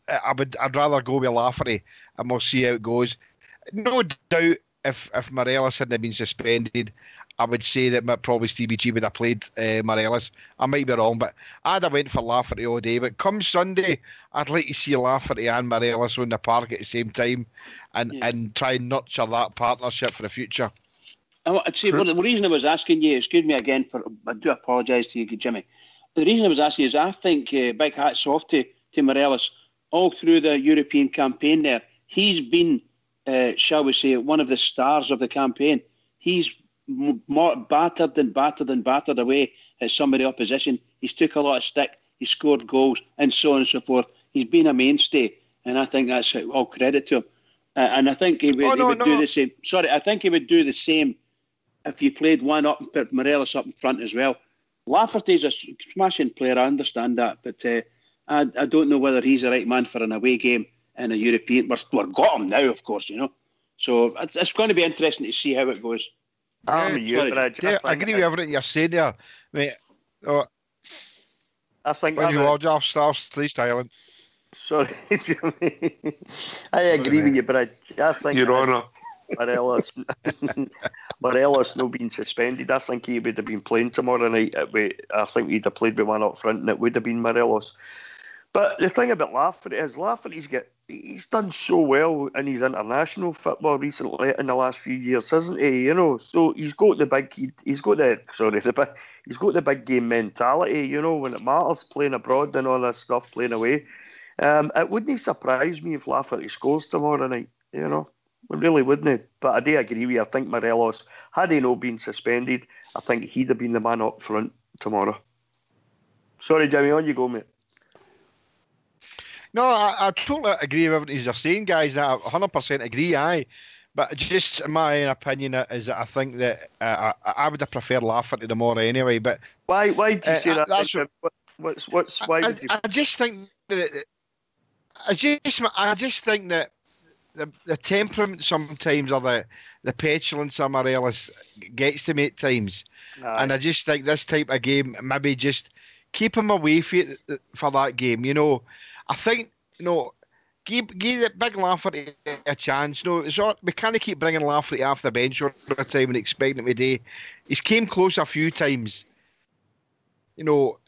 I'd rather go with Lafferty, and we'll see how it goes. No doubt, if Morelos hadn't been suspended, I would say that probably Stevie G would have played Morelos. I might be wrong, but I'd have went for Lafferty all day. But come Sunday, I'd like to see Lafferty and Morelos on the park at the same time, and try and nurture that partnership for the future. I'd say the reason I was asking you, excuse me again, I do apologise to you, Jimmy. The reason I was asking is I think big hats off to Morelos all through the European campaign there. He's been, shall we say, one of the stars of the campaign. He's more battered away at some of the opposition. He's took a lot of stick. He scored goals and so on and so forth. He's been a mainstay, and I think that's all credit to him. And I think he would do the same. Sorry, I think he would do the same if you played one up and put Morelos up in front as well. Lafferty's a smashing player, I understand that, but I don't know whether he's the right man for an away game in a European. We've got him now, of course, you know. So it's going to be interesting to see how it goes. I agree with everything you're saying there, mate. I think when you watch off Street Island. Sorry, Jimmy. I agree with you, but I think Your Honour. Morelos not being suspended. I think he would have been playing tomorrow night. I think he'd have played with one up front, and it would have been Morelos. But the thing about Lafferty is he's done so well in his international football recently in the last few years, hasn't he? You know, so he's got the big game mentality. You know, when it matters, playing abroad and all that stuff, playing away. It wouldn't surprise me if Lafferty scores tomorrow night. You know, it really wouldn't. But I do agree with you. I think Morelos, had he not been suspended, I think he'd have been the man up front tomorrow. Sorry, Jimmy, on you go, mate. No, I totally agree with everything you're saying, guys. I 100% agree, aye. But just my opinion is that I think that I would have preferred Lafferty tomorrow anyway. But why do you say that? I just think that I just think that the temperament sometimes, or the petulance of Morelos gets to me at times. And I just think this type of game, maybe just keep him away for that game, you know. I think, you know, give the big Lafferty a chance. You know, we can't keep bringing Lafferty off the bench all the time and expecting him to do. He's came close a few times. You know,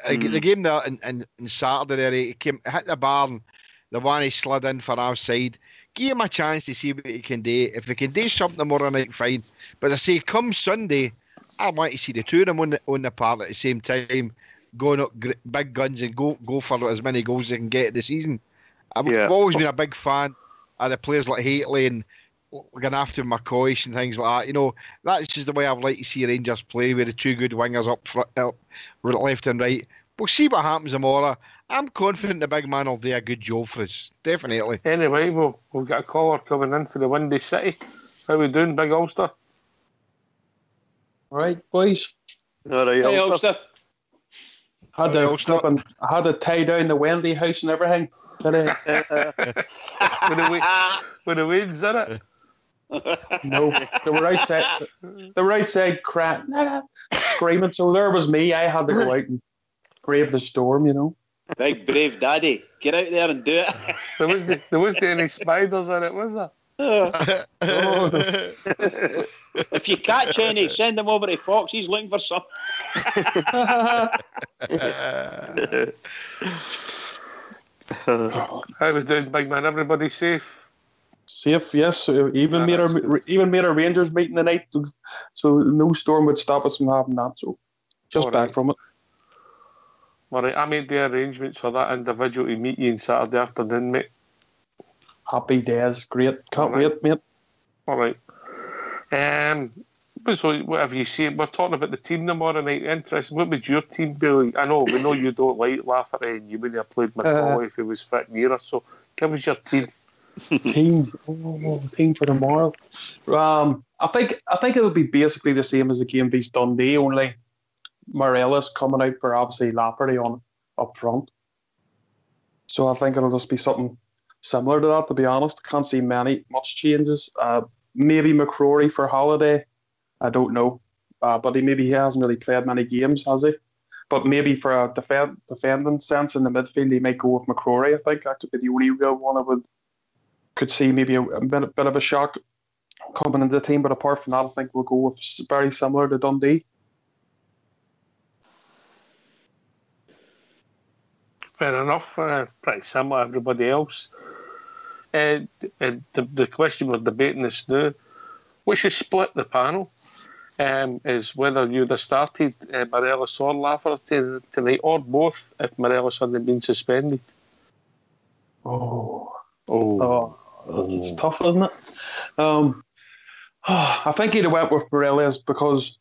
The game there in Saturday there, he hit the bar and the one he slid in for offside. Give him a chance to see what he can do. If he can do something tomorrow night, fine. But I say, come Sunday, I want to see the two of them on the park at the same time, going up big guns and go for as many goals as they can get this season. I've always been a big fan of the players like Hateley and going after McCoy and things like that. You know, that's just the way I'd like to see Rangers play, with the two good wingers up front, left and right. We'll see what happens tomorrow. I'm confident the big man will do a good job for us. Definitely. Anyway, we've got a caller coming in for the Windy City. How we doing, Big Ulster? All right, boys. All right, Hey, Ulster. I had to tie down the Wendy house and everything. With the waves in it? No, they were outside. They were outside screaming. So there was me. I had to go out and brave the storm, you know. Big brave daddy. Get out there and do it. There wasn't any spiders in it, was there? No. If you catch any, send them over to Fox. He's looking for some. How we doing, big man? Everybody safe? Safe, yes. Even made our Rangers meeting tonight, so no storm would stop us from having that. So just All back right. from it. All right, I made the arrangements for that individual to meet you on Saturday afternoon, mate. Happy days, great. Can't wait, mate. All right. So whatever you say, we're talking about the team tomorrow night. Interesting. What would your team be like? I know we know you don't like Lafferty, and you wouldn't have played McCauley if he was fit nearer. So, give us your team. Team for tomorrow. I think it'll be basically the same as the game against Dundee. Only Morelos coming out for obviously Lafferty on up front. So I think it'll just be something similar to that. To be honest, I can't see much changes. Maybe McCrory for Holiday. I don't know, but he hasn't really played many games, has he? But maybe for a defending sense in the midfield, he might go with McCrory. I think that could be the only real one I could see maybe a bit of a shock coming into the team. But apart from that, I think we'll go with very similar to Dundee. Fair enough. Pretty similar to everybody else. And the question we're debating this now, we should split the panel. Is whether you'd have started Morelos or Lafferty tonight, or both if Morelos hadn't been suspended. It's tough, isn't it? I think he'd have went with Morelos because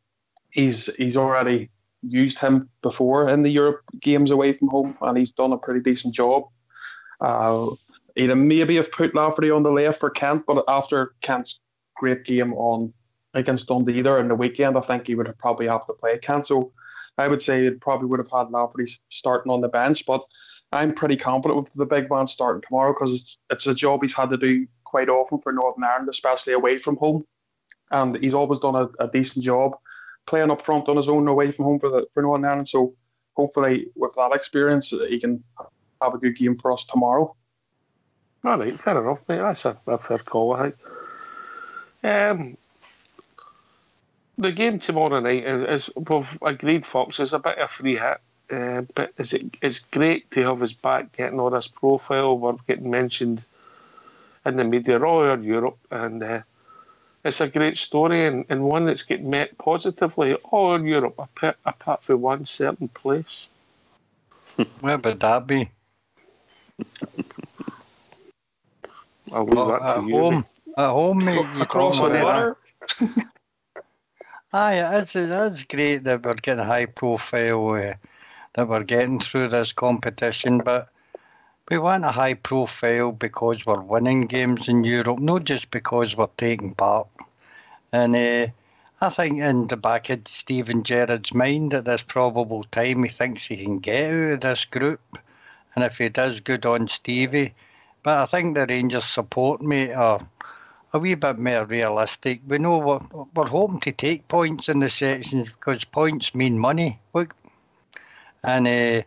he's already used him before in the Europe games away from home, and he's done a pretty decent job. He'd have maybe have put Lafferty on the left for Kent, but after Kent's great game against Dundee there in the weekend, I think he would probably have to play Kent. So I would say it probably would have had Lafferty starting on the bench, but I'm pretty confident with the big man starting tomorrow because it's a job he's had to do quite often for Northern Ireland, especially away from home. And he's always done a decent job playing up front on his own away from home for Northern Ireland. So hopefully with that experience, he can have a good game for us tomorrow. All right, fair enough, mate. That's a fair call, I think. The game tomorrow night is we've agreed, Fox, is a bit of a free hit, but it's great to have us back getting all this profile. We're getting mentioned in the media all over Europe, and it's a great story and one that's getting met positively all in Europe, apart from one certain place. Where would that be? I'll leave that at to you, home. mate. At home, mate. Across the water. Aye, it's great that we're getting high profile, that we're getting through this competition, but we want a high profile because we're winning games in Europe, not just because we're taking part. And I think in the back of Stephen Gerrard's mind at this probable time, he thinks he can get out of this group. And if he does, good on Stevie. But I think the Rangers support, mate, are a wee bit more realistic. We know we're hoping to take points in the sections because points mean money. Look, and a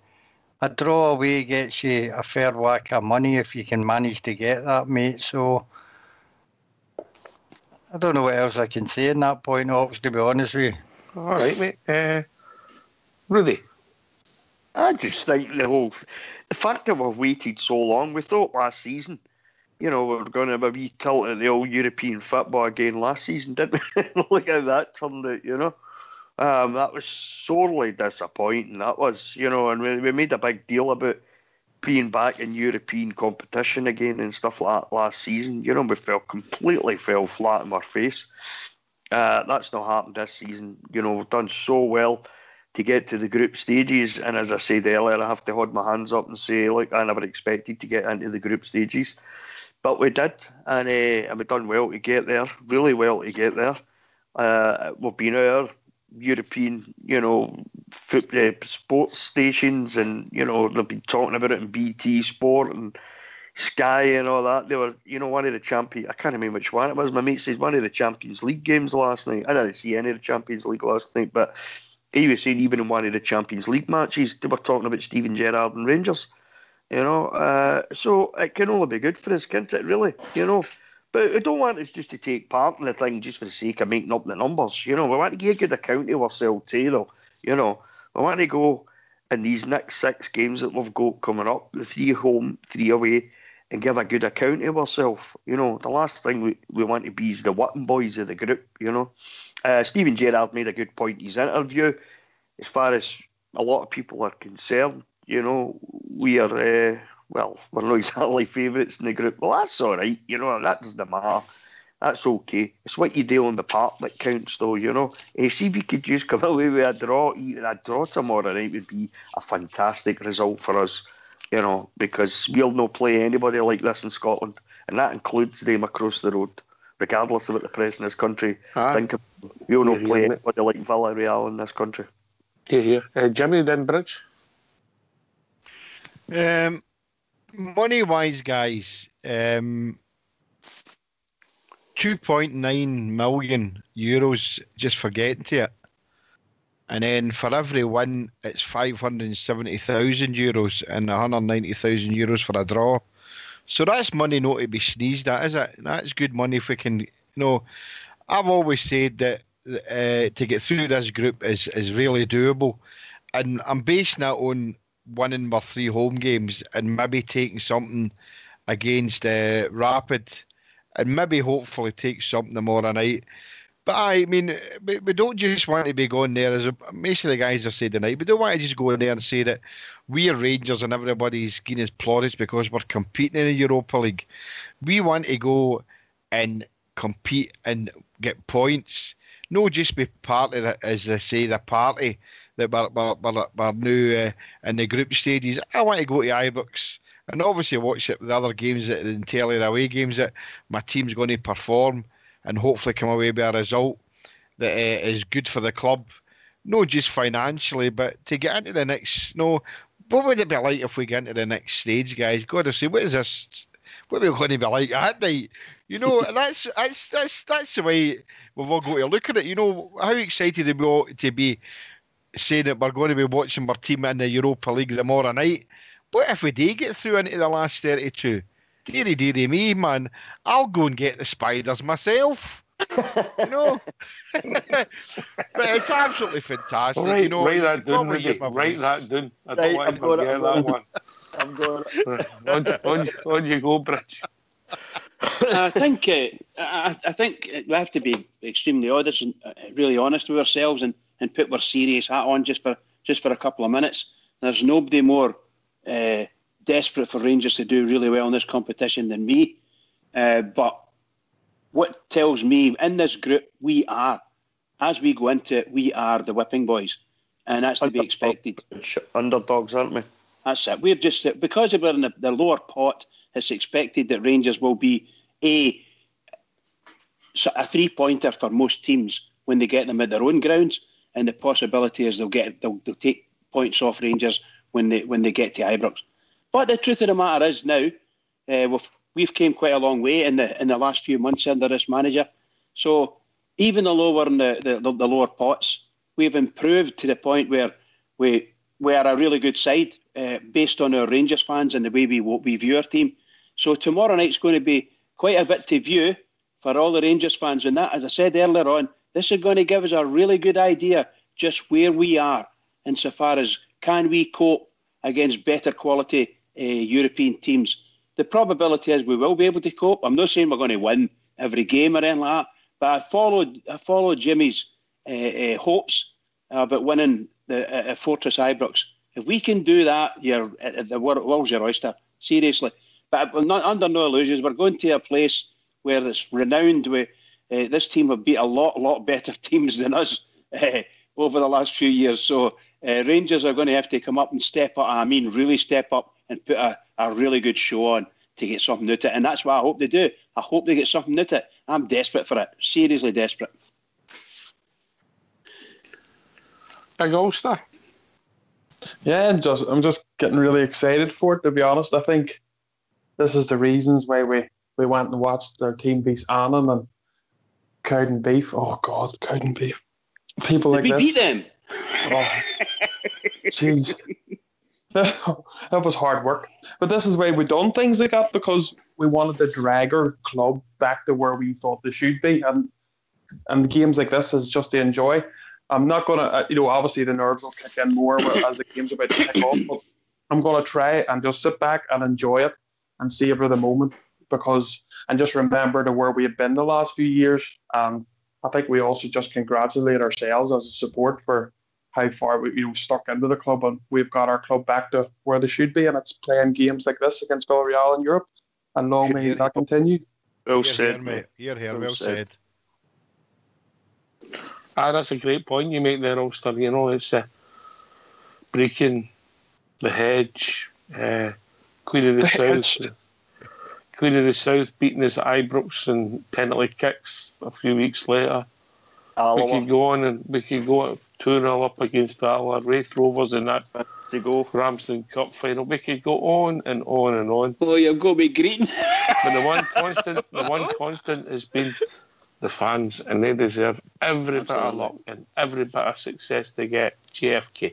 draw away gets you a fair whack of money if you can manage to get that, mate. So I don't know what else I can say in that point, Ox, to be honest with you. All right, mate. Rudy. I just think the fact that we've waited so long, we thought last season, we were going to have a wee tilt at the old European football again last season, didn't we? Look how that turned out, that was sorely disappointing, that was, and we made a big deal about being back in European competition again and stuff like that last season. We completely fell flat on our face. That's not happened this season. We've done so well to get to the group stages, and as I said earlier, I have to hold my hands up and say, look, I never expected to get into the group stages, but we did, and we've done well to get there, really well to get there. We've been our European, sports stations, and they've been talking about it in BT Sport and Sky and all that. They were, one of the champions. I can't remember which one it was. My mate says one of the Champions League games last night. I didn't see any of the Champions League last night, but he was saying even in one of the Champions League matches, they were talking about Steven Gerrard and Rangers. So it can only be good for us, can't it? Really, But I don't want us just to take part in the thing just for the sake of making up the numbers. We want to give a good account of ourselves too, though. We want to go in these next 6 games that we've got coming up, the 3 home, 3 away, and give a good account of ourselves. The last thing we want to be is the whipping boys of the group, Steven Gerrard made a good point in his interview. As far as a lot of people are concerned, we are... we're not exactly favourites in the group. Well, that's all right, that doesn't matter. That's okay. It's what you do on the park that counts, though, See if you could just come away with a draw. Even a draw tomorrow night would be a fantastic result for us, because we'll not play anybody like this in Scotland, and that includes them across the road, regardless of what the press in this country think. We'll not play anybody like Villarreal in this country. Jimmy, then Bridge? Money-wise, guys, 2.9 million euros just for getting to it. And then for every win, it's 570,000 euros and 190,000 euros for a draw. So that's money not to be sneezed at, is it? That's good money if we can, I've always said that to get through this group is really doable. And I'm basing that on winning our 3 home games and maybe taking something against Rapid and maybe hopefully take something tomorrow night. But I mean, we don't just want to be going there, as most of the guys have said tonight, we don't want to just go in there and say that we are Rangers and everybody's giving us plaudits because we're competing in the Europa League. We want to go and compete and get points, not just be part of, as they say, the party that we're new in the group stages. I want to go to Ibrox and obviously watch the other games, the entirely away games that my team's going to perform and hopefully come away with a result that is good for the club, not just financially, but to get into the next. What would it be like if we get into the next stage, guys? God, to say, what is this? What are we going to be like that night? That's the way we've all got to look at it. How excited we ought to be saying that we're going to be watching our team in the Europa League tomorrow night. What if we do get through into the last 32? Deary me, man. I'll go and get the Spiders myself. But it's absolutely fantastic. Write that down, write that down. I don't want to forget that one. I'm going. On you go, Bridge. I think we have to be extremely honest and really honest with ourselves and put our serious hat on just for a couple of minutes. There's nobody more desperate for Rangers to do really well in this competition than me. But what tells me in this group, we are, as we go into it, we are the whipping boys. And that's to be expected. Underdogs, aren't we? That's it. We're just, because we're in the lower pot, it's expected that Rangers will be a 3-pointer for most teams when they get them at their own grounds. And the possibility is they'll take points off Rangers when they get to Ibrox. But the truth of the matter is now, we've came quite a long way in the last few months under this manager. So even though we're in the lower pots, we've improved to the point where we are a really good side based on our Rangers fans and the way we view our team. So tomorrow night's going to be quite a bit to view for all the Rangers fans. And that, as I said earlier on, this is going to give us a really good idea just where we are insofar as can we cope against better quality European teams? The probability is we will be able to cope. I'm not saying we're going to win every game or anything like that, but I followed Jimmy's hopes about winning the Fortress Ibrox. If we can do that, the world's your oyster, seriously. But not under no illusions. We're going to a place where it's renowned with this team have beat a lot better teams than us over the last few years. So Rangers are going to have to come up and step up. I mean, really step up and put a really good show on to get something out of it. And that's what I hope they do. I hope they get something out of it. I'm desperate for it. Seriously desperate. Big Ulster. Yeah, I'm just getting really excited for it, to be honest. I think this is the reasons why we went and watched their team beat Annan and Cowden Beef. Oh, God, Cowden Beef. People like this. Did we beat them? Oh, jeez. That was hard work. But this is why we done things like that, because we wanted to drag our club back to where we thought they should be. And games like this is just to enjoy. I'm not going to, obviously the nerves will kick in more as the game's about to kick off, but I'm going to try and just sit back and enjoy it and savor the moment, and just remember to where we have been the last few years. I think we also just congratulate ourselves as a support for how far we stuck into the club, and we've got our club back to where they should be, and it's playing games like this against Villarreal in Europe, and long may that continue. Well said, mate. Here, well said. That's a great point you make there, Ulster. It's breaking the hedge, Queen of the South. Queen of the South beating us at Ibrox and penalty kicks a few weeks later. We could go on and we could go 2-0 up against the Wraith Rovers in that Ramsden Cup final. We could go on and on and on. Oh, you've got me green. But the one constant has been the fans, and they deserve every bit of luck and every bit of success they get. JFK.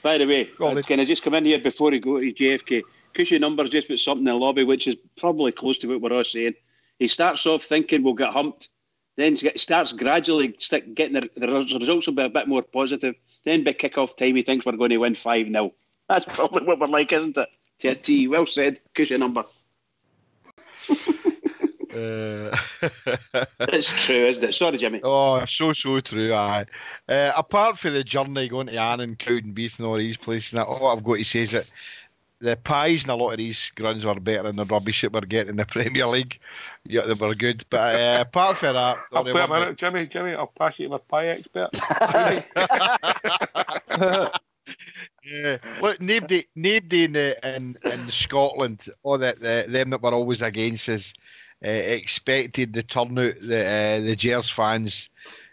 By the way, can I just come in here before we go to JFK? Cushy Numbers just put something in the lobby which is probably close to what we're all saying. He starts off thinking we'll get humped, then starts gradually getting the results will be a bit more positive. Then by kick-off time he thinks we're going to win 5-0. That's probably what we're like, isn't it? TT, well said. Cushy Number. It's true, isn't it? Sorry, Jimmy. Oh, so true. Aye. Apart from the journey going to Annan, Cowden Beef and all these places, all I've got to say is that the pies in a lot of these grounds were better than the rubbish that we're getting in the Premier League. Yeah, they were good. But apart from that... Wait a minute, Jimmy, I'll pass you to my pie expert. Yeah. Look, nobody in Scotland, or them that were always against us, expected the turnout that the Gers fans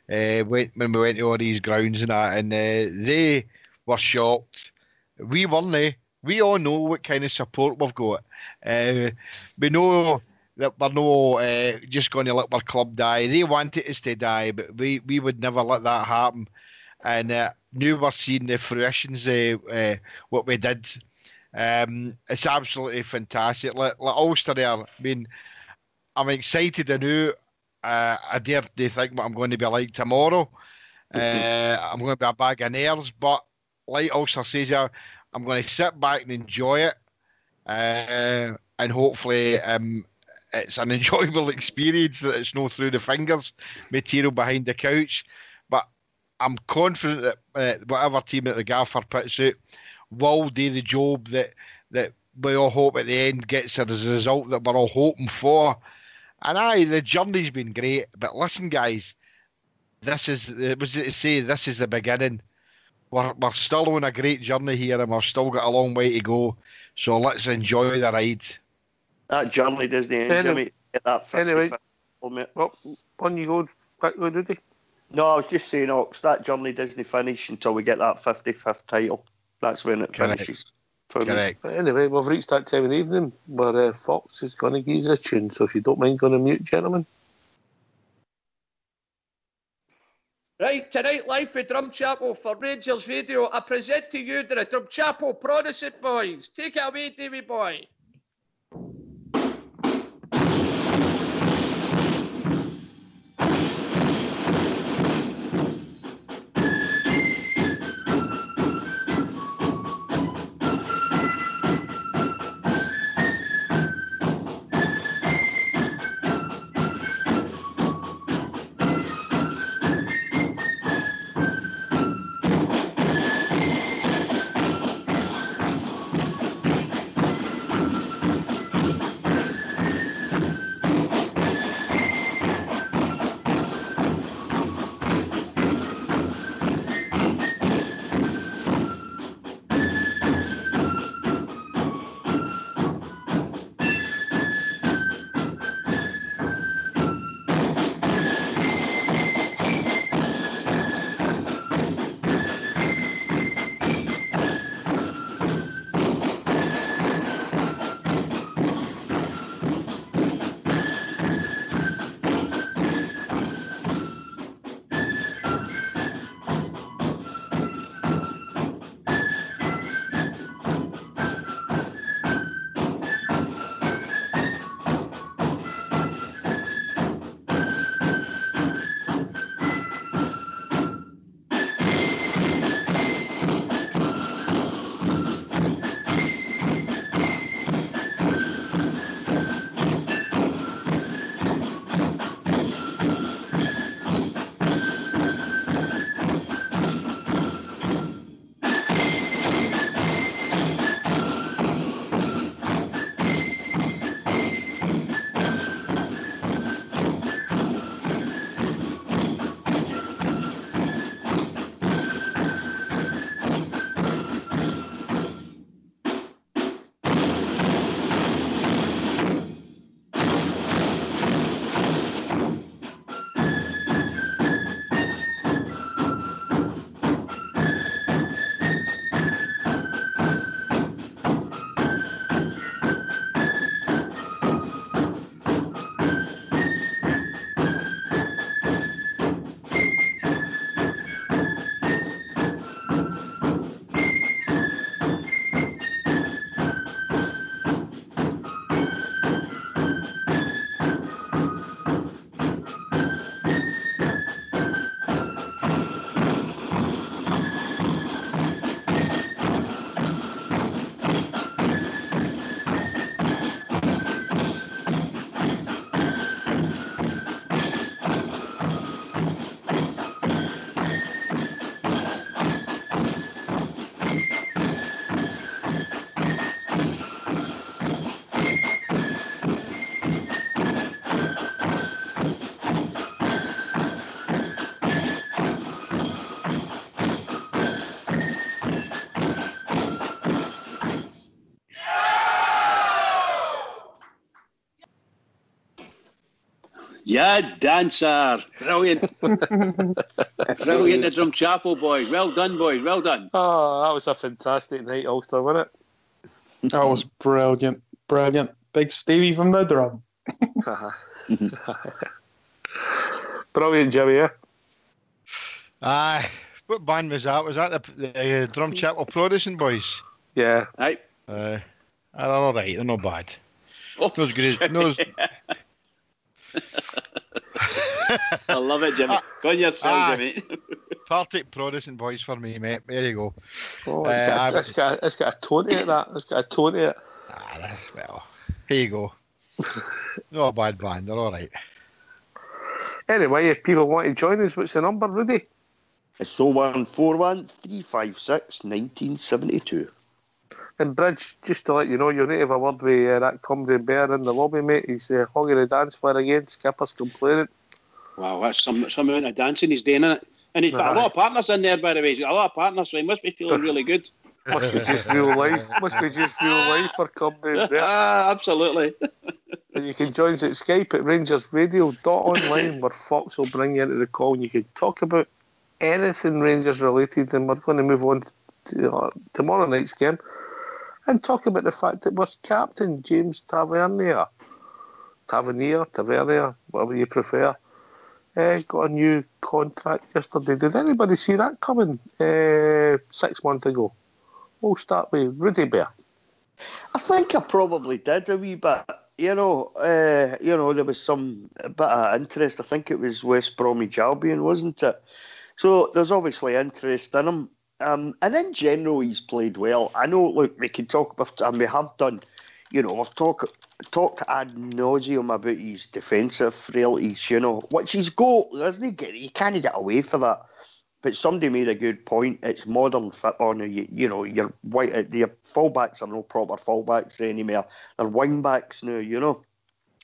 when we went to all these grounds and that, and they were shocked. We weren't. We all know what kind of support we've got. We know that we're not just going to let our club die. They wanted us to die, but we would never let that happen. And now we're seeing the fruitions of what we did. It's absolutely fantastic. Like Ulster there, I mean, I'm excited to know. I dare to think what I'm going to be like tomorrow. I'm going to be a bag of nerves, but like Ulster says here, I'm going to sit back and enjoy it, and hopefully it's an enjoyable experience, that it's not through the fingers material behind the couch. But I'm confident that whatever team that the gaffer puts out will do the job that we all hope at the end gets as a result that we're all hoping for. And the journey's been great, but listen, guys, this is the beginning. We're still on a great journey here, and we've still got a long way to go. So let's enjoy the ride. That journey doesn't end, Jimmy. Get that 50th Anyway, well, on you go, quickly, Rudy. No, I was just saying, Ox, that journey doesn't finish until we get that 55th title. That's when it finishes. Correct. But anyway, we've reached that time of the evening where Fox is going to give us a tune. So if you don't mind going to mute, gentlemen. Right, tonight live for Drumchapel for Rangers Radio, I present to you the Drumchapel Protestant Boys. Take it away, Davy boy. Yeah, dancer. Brilliant. Brilliant, the Drum Chapel boys. Well done, boys. Well done. Oh, that was a fantastic night, Ulster, wasn't it? That was brilliant. Brilliant. Big Stevie from the drum. Brilliant, Jimmy, yeah? Aye. What band was that? Was that the Drum Chapel Protestant boys? Yeah. Aye. They're all right. They're not bad. Oh, Not as good as... Not as, I love it, Jimmy. Go on yourself, Jimmy. Partick Protestant boys for me, mate. There you go. Oh, it's got a tone to it, that. It's got a tone to it. Well, here you go. Not a bad band. They're all right. Anyway, if people want to join us, what's the number, Rudy? It's 0141 356 1972. And Bridge, just to let you know, you'll need to have a word with that Cumbrian Bear in the lobby, mate. He's hogging the dance floor again. Skipper's complaining. Wow, that's some amount of dancing he's doing in it. And he's got a lot of partners in there, by the way. He's got a lot of partners, so he must be feeling really good. Must be just real life. Must be just real life for Cumbrian Bear. Absolutely. And you can join us at Skype at rangersradio.online, where Fox will bring you into the call and you can talk about anything Rangers related. And we're going to move on to tomorrow night's game and talk about the fact that we're captain James Tavernier, whatever you prefer, got a new contract yesterday. Did anybody see that coming 6 months ago? We'll start with Rudy Bear. I think I probably did a wee bit. There was some bit of interest. I think it was West Bromwich Albion, wasn't it? So there's obviously interest in him. And in general, he's played well. I know, look, we can talk about, and we have done, we've talked ad nauseum about his defensive frailties, which he's got, he can't get away for that. But somebody made a good point. It's modern football now. Your fullbacks are no proper fullbacks anymore. They're wing backs now,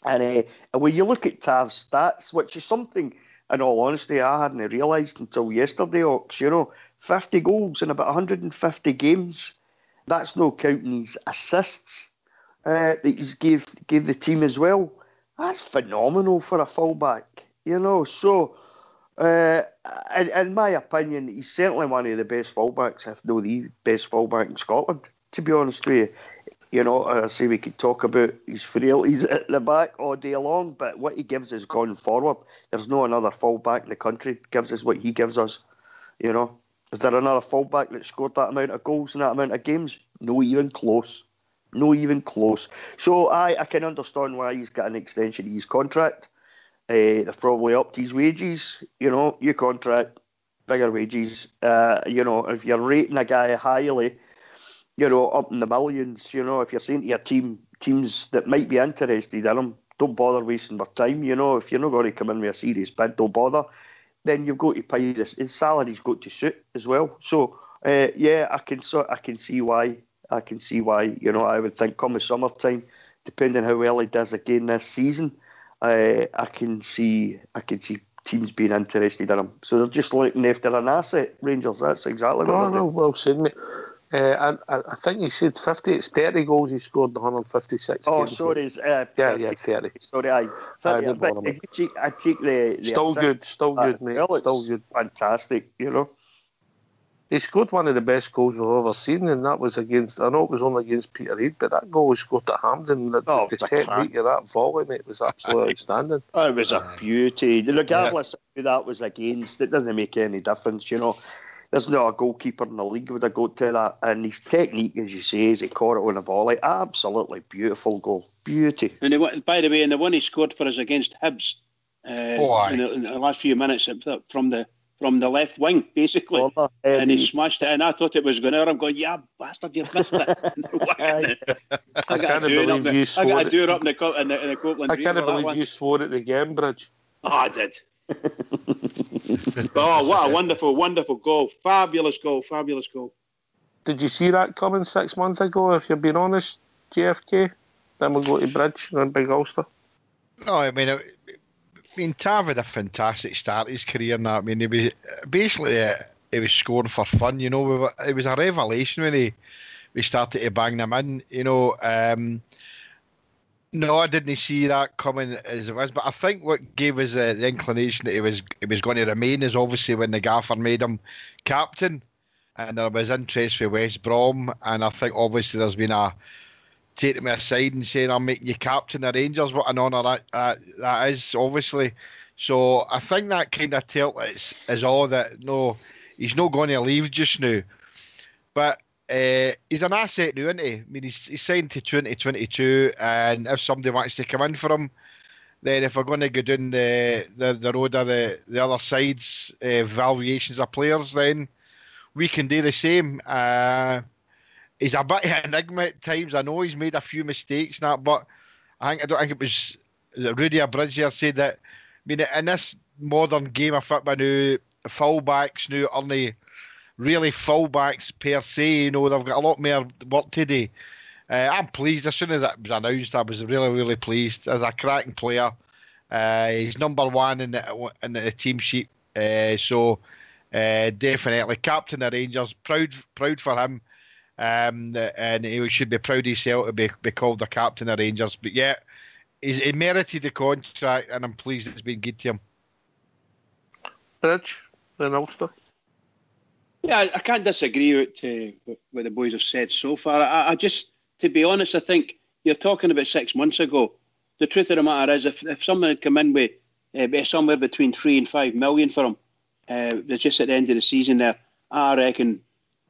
And when you look at Tav's stats, which is something, in all honesty, I hadn't realised until yesterday, Ox, 50 goals in about 150 games. That's no counting his assists that he's gave the team as well. That's phenomenal for a fullback, So, in my opinion, he's certainly one of the best fullbacks, if not the best fullback in Scotland, to be honest with you. I say we could talk about his frailties at the back all day long, but what he gives us going forward, there's no another fullback in the country that gives us what he gives us, Is there another fullback that scored that amount of goals in that amount of games? No even close. So I can understand why he's got an extension of his contract. They've probably upped his wages. Your contract, bigger wages. If you're rating a guy highly, up in the millions, if you're saying to your teams that might be interested in him, don't bother wasting their time. If you're not going to come in with a serious bid, don't bother. Then you've got to pay this. His salary's got to suit as well. So, I can see why. I would think come the summertime, depending how well he does again this season, I can see teams being interested in him. So they're just looking after an asset, Rangers. That's exactly what they're doing. Well said, mate. I think you said 50. It's 30 goals he scored in 156 games. Oh, sorry. 30. Sorry, I take the still good, mate. Still good. Fantastic, He scored one of the best goals we've ever seen, and that was against, I know it was only against Peterhead, but that goal he scored at Hampden, the technique of that volley, mate, was absolutely outstanding. Oh, it was a beauty. Regardless of who that was against, it doesn't make any difference, There's not a goalkeeper in the league would have got to that. And his technique, as you say, as he caught it on a volley, absolutely beautiful goal. Beauty. And by the way, and the one he scored for us against Hibs in the last few minutes from the left wing, basically. And he smashed it in. I thought it was going out. I'm going, yeah, bastard, you've missed it. I got to do it up in the Copeland. I can't believe you swore at the game, Bridge. Oh, I did. Oh, what a wonderful goal. Fabulous goal. Did you see that coming 6 months ago, if you're being honest, JFK? Then we'll go to Bridge and Big Ulster. No, I mean, Tav had a fantastic start to his career now. I mean, he was scoring for fun, It was a revelation when we started to bang them in, No, I didn't see that coming as it was, but I think what gave us the inclination that he was going to remain is obviously when the gaffer made him captain, and there was interest for West Brom, and I think obviously there's been a taking me aside and saying I'm making you captain of Rangers. What an honour that is, obviously. So I think that kind of tilt is all that. No, he's not going to leave just now, but. He's an asset now, isn't he? I mean, he's signed to 2022, and if somebody wants to come in for him, then if we're going to go down the road of the other side's valuations of players, then we can do the same. He's a bit of an enigma at times. I know he's made a few mistakes, but I don't think it was Rudy Abridger said that. I mean, in this modern game of football now, fullbacks now aren't really fullbacks per se, they've got a lot more work to do. I'm pleased. As soon as it was announced, I was really, really pleased. As a cracking player, he's number one in the team sheet. So definitely captain of Rangers. Proud for him, and he should be proud of himself to be called the captain of Rangers. But yeah, he merited the contract, and I'm pleased it's been good to him. Rich, then Ulster. Yeah, I can't disagree with what the boys have said so far. I just, to be honest, I think you're talking about 6 months ago. The truth of the matter is, if someone had come in with somewhere between 3 and 5 million for him, just at the end of the season there, I reckon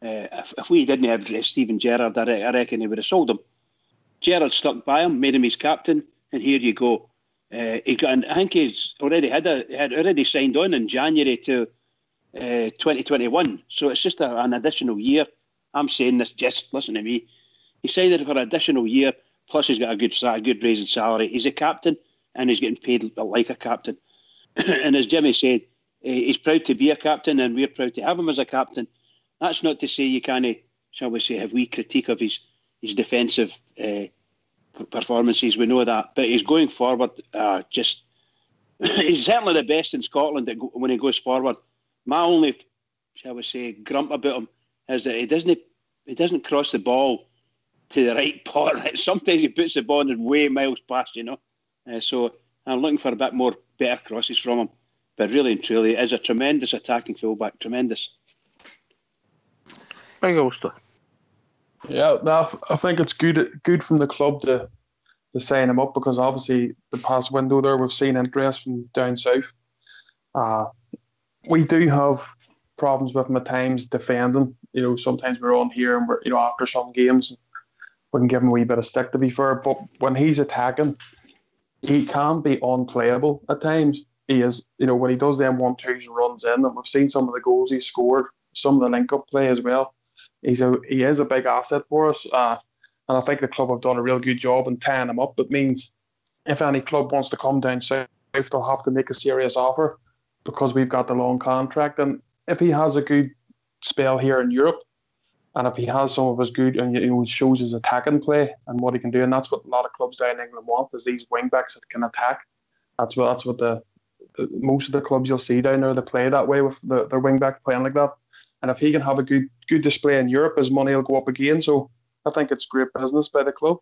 if we didn't have Steven Gerrard, I reckon he would have sold him. Gerrard stuck by him, made him his captain, and here you go. I think he's already had already signed on in January to 2021, so it's just an additional year. I'm saying this, just listen to me. He signed it for an additional year, plus he's got a good raise in salary. He's a captain, and he's getting paid like a captain. And as Jimmy said, he's proud to be a captain, and we're proud to have him as a captain. That's not to say you can't, shall we say, have we critique of his defensive performances. We know that, but he's going forward. He's certainly the best in Scotland when he goes forward. My only, shall we say, grump about him is that he doesn't cross the ball to the right part. Sometimes he puts the ball in way miles past, So I'm looking for a bit more better crosses from him. But really and truly, is a tremendous attacking fullback. Tremendous. Big Ulster. Yeah, I think it's good from the club to sign him up, because obviously the past window there we've seen interest from down south. We do have problems with him at times defending. Sometimes we're on here and we're, after some games, we can give him a wee bit of stick, to be fair. But when he's attacking, he can be unplayable at times. He is, when he does them 1-2s and runs in, and we've seen some of the goals he scored, some of the link-up play as well. He is a big asset for us. And I think the club have done a real good job in tying him up. It means if any club wants to come down south, they'll have to make a serious offer, because we've got the long contract. And if he has a good spell here in Europe, and if he has some of his good, and he shows his attacking play and what he can do, and that's what a lot of clubs down in England want, is these wing backs that can attack. That's what the most of the clubs you'll see down there, they play that way, with their wing back playing like that. And if he can have a good display in Europe, his money will go up again. So I think it's great business by the club.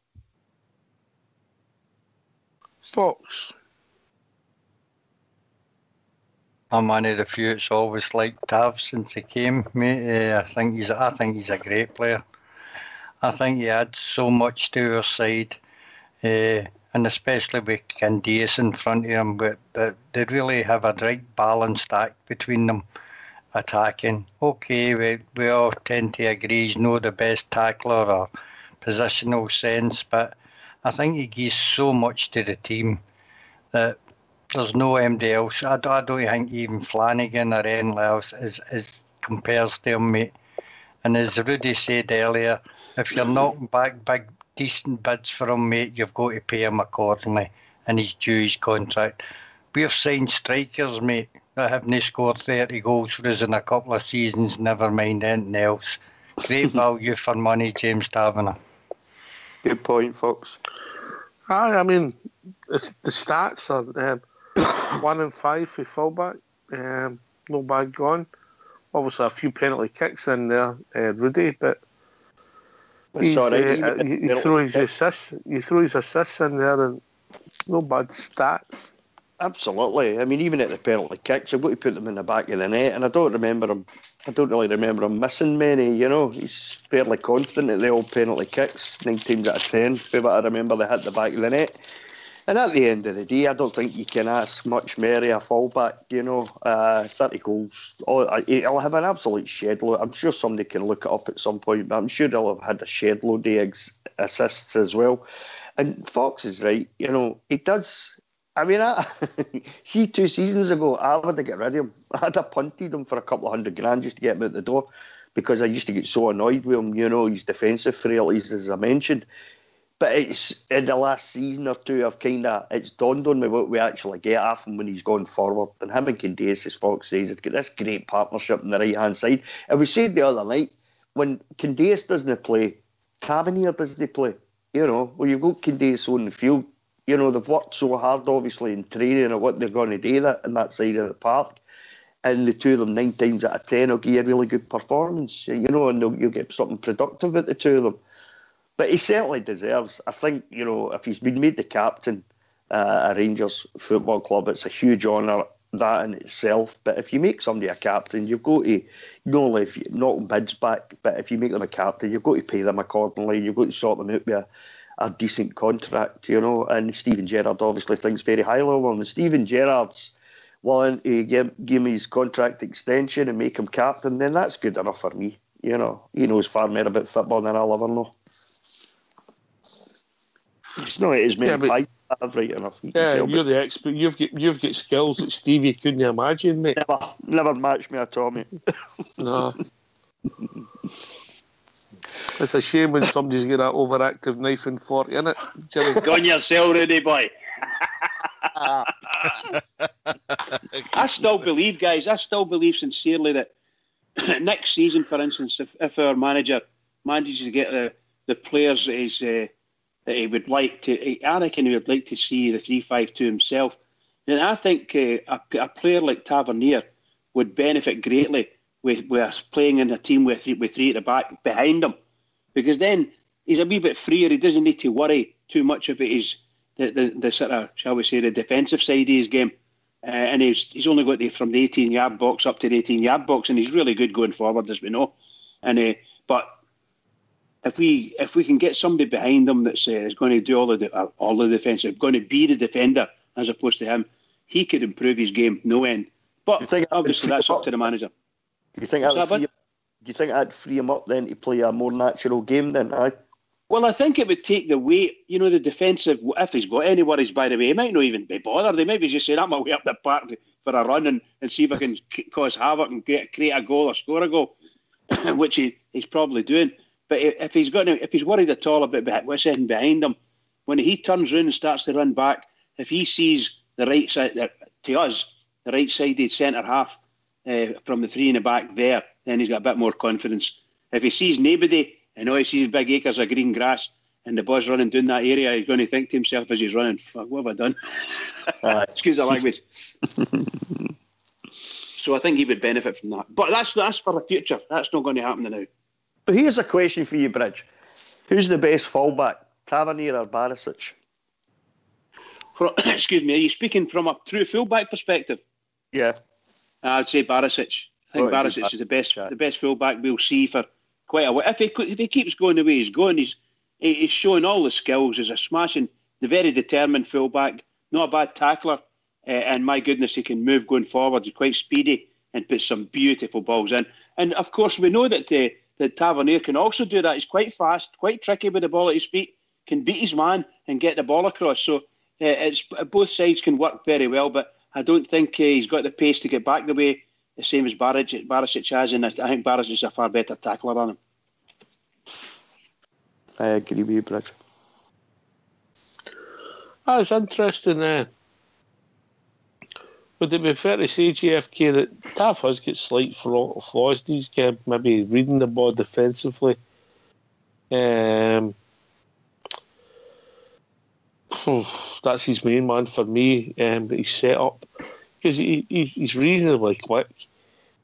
Fox. I'm one of the few that's always liked Tav since he came, mate. I think he's a great player. I think he adds so much to our side, and especially with Candias in front of him. But they really have a right balanced act between them, attacking. Okay, we all tend to agree he's not the best tackler or positional sense, but I think he gives so much to the team that there's no MD else. I don't think even Flanagan or anyone else is compares to him, mate. And as Rudy said earlier, if you're knocking back big, decent bids for him, mate, you've got to pay him accordingly, and he's due his contract. We've signed strikers, mate, that haven't scored 30 goals for us in a couple of seasons, never mind anything else. Great value for money, James Tavernier. Good point, Fox. I mean, the stats are 1 in 5 for fullback. No bad going. Obviously, a few penalty kicks in there, Rudy, but It's all right. You throw his assists in there, and no bad stats. Absolutely. I mean, even at the penalty kicks, I've got to put them in the back of the net, and I don't really remember him missing many. You know, he's fairly confident at the old penalty kicks. 9 times out of 10, but I remember they hit the back of the net. And at the end of the day, I don't think you can ask much more of a fullback. You know, 30 goals. He'll have an absolute shed load. I'm sure somebody can look it up at some point, but I'm sure he'll have had a shed load of assists as well. And Fox is right. You know, he does. I mean, see, 2 seasons ago, I would have got rid of him. I'd have punted him for a couple of $100,000 just to get him out the door, because I used to get so annoyed with him. You know, his defensive frailties, as I mentioned. But it's in the last season or two, it's dawned on me what we actually get off him when he's gone forward. And him and Candace, as Fox says, have got this great partnership on the right-hand side. And we said the other night, when Candace doesn't play, Tavernier doesn't play. You know, when you've got Candace on the field, you know, they've worked so hard, obviously, in training and what they're going to do in that side of the park. And the two of them, 9 times out of 10, will give you a really good performance, you know, and you'll get something productive out the two of them. But he certainly deserves, I think, you know, if he's been made the captain at Rangers Football Club, it's a huge honour, that in itself. But if you make somebody a captain, you've got to, not only if you knock bids back, but if you make them a captain, you've got to pay them accordingly. You've got to sort them out with a decent contract, you know. And Stephen Gerrard obviously thinks very highly of him. And Stephen Gerrard's willing to give him his contract extension and make him captain, then that's good enough for me. You know, he knows far more about football than I'll ever know. It's not as many right enough. Yeah, you're the expert. You've got skills that Stevie couldn't imagine, mate. Never matched me at all, mate. No. It's a shame when somebody's got that overactive knife and fork in it. Go on yourself, Rudy boy. I still believe, guys, sincerely that next season, for instance, if our manager manages to get the players that he would like to, I reckon he would like to see the 3-5-2 himself. And I think a player like Tavernier would benefit greatly with playing in a team with 3 at the back behind him, because then he's a wee bit freer. He doesn't need to worry too much about the sort of, shall we say, the defensive side of his game. And he's only got from the 18-yard box up to the 18-yard box, and he's really good going forward, as we know. And but if we can get somebody behind him that's is going to do all the defensive, going to be the defender as opposed to him, he could improve his game no end. But obviously that's up to the manager. Do you think that'd free him up then to play a more natural game then? Aye. Well, I think it would take the weight, you know, the defensive. If he's got any worries, by the way, he might not even be bothered. They might be just saying, I'm away up the park for a run and see if I can cause havoc and create a goal or score a goal, which he's probably doing. But if he's worried at all about what's sitting behind him, when he turns around and starts to run back, if he sees the right side, to us, the right-sided centre half from the 3 in the back there, then he's got a bit more confidence. If he sees nobody and all he sees big acres of green grass and the boys running down that area, he's going to think to himself as he's running, fuck, what have I done? Excuse the language. So I think he would benefit from that. But that's for the future. That's not going to happen now. But here's a question for you, Bridge. Who's the best fullback, Tavernier or Barisic? Excuse me, are you speaking from a true fullback perspective? Yeah. I'd say Barisic. I think Barisic is the best fullback we'll see for quite a while. If he keeps going the way he's going, he's showing all the skills. He's a smashing, the very determined fullback, not a bad tackler, and my goodness, he can move going forward. He's quite speedy and puts some beautiful balls in. And of course, we know that Tavernier can also do that. He's quite fast, quite tricky with the ball at his feet, can beat his man and get the ball across. So it's both sides can work very well, but I don't think he's got the pace to get back the way the same as Barisic has, and I think Barisic is a far better tackler than him. I agree with you, Bridge. It's interesting. Would it be fair to say, GFK, that Tav has got slight flaws in his game, maybe reading the ball defensively? That's his main man for me, but he's set up. Because he's reasonably quick.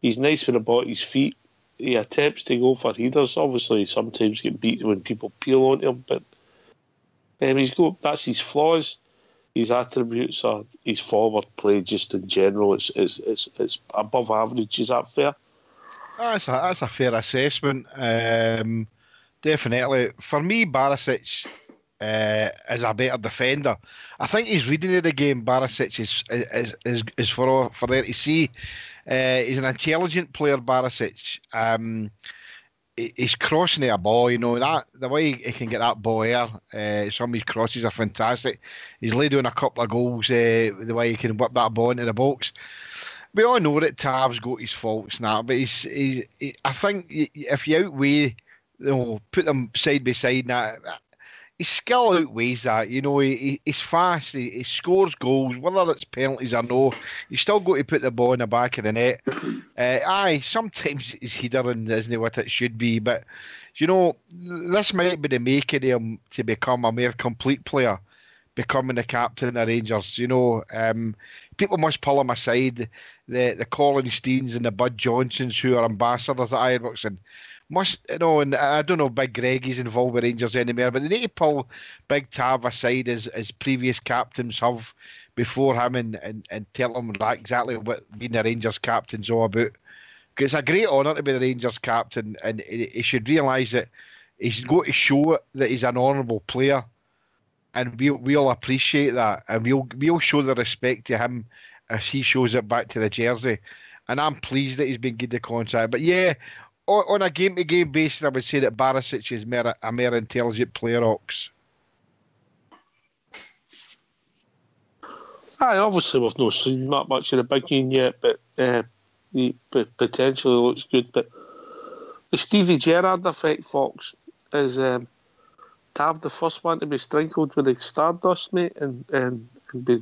He's nice with the ball at his feet. he attempts to go for headers. Obviously, sometimes get beat when people peel onto him, but that's his flaws. His attributes are his forward play. Just in general, it's above average. Is that fair? That's a fair assessment. Definitely, for me, Barisic is a better defender. I think his reading of the game, Barisic, is for there to see. He's an intelligent player, Barisic. He's crossing a ball, that the way he can get that ball there. Some of his crosses are fantastic. He's laid down a couple of goals. The way he can whip that ball into the box. We all know that Tav's got his faults now, but I think if you outweigh, put them side by side now, his skill outweighs that. He's fast. He scores goals, whether it's penalties or no. He's still got to put the ball in the back of the net. Sometimes his headering isn't what it should be, but this might be the making of him to become a more complete player, becoming the captain of Rangers. People must pull him aside. The Colin Steens and the Bud Johnsons, who are ambassadors at Ironworks, and and I don't know if Big Greggy's involved with Rangers anymore, but they need to pull Big Tav aside as previous captains have before him and tell him exactly what being the Rangers captain's all about. Because it's a great honour to be the Rangers captain, and he should realise that he's got to show that he's an honourable player, and we'll appreciate that, and we'll show the respect to him as he shows it back to the jersey. And I'm pleased that he's been given the contract. But yeah, on a game-to-game basis, I would say that Barisic is a more intelligent player, Ox. Obviously we've not seen that much of the big game yet, but he potentially looks good. But the Stevie Gerrard effect, Fox, is Tav the first one to be sprinkled with the stardust, mate, and be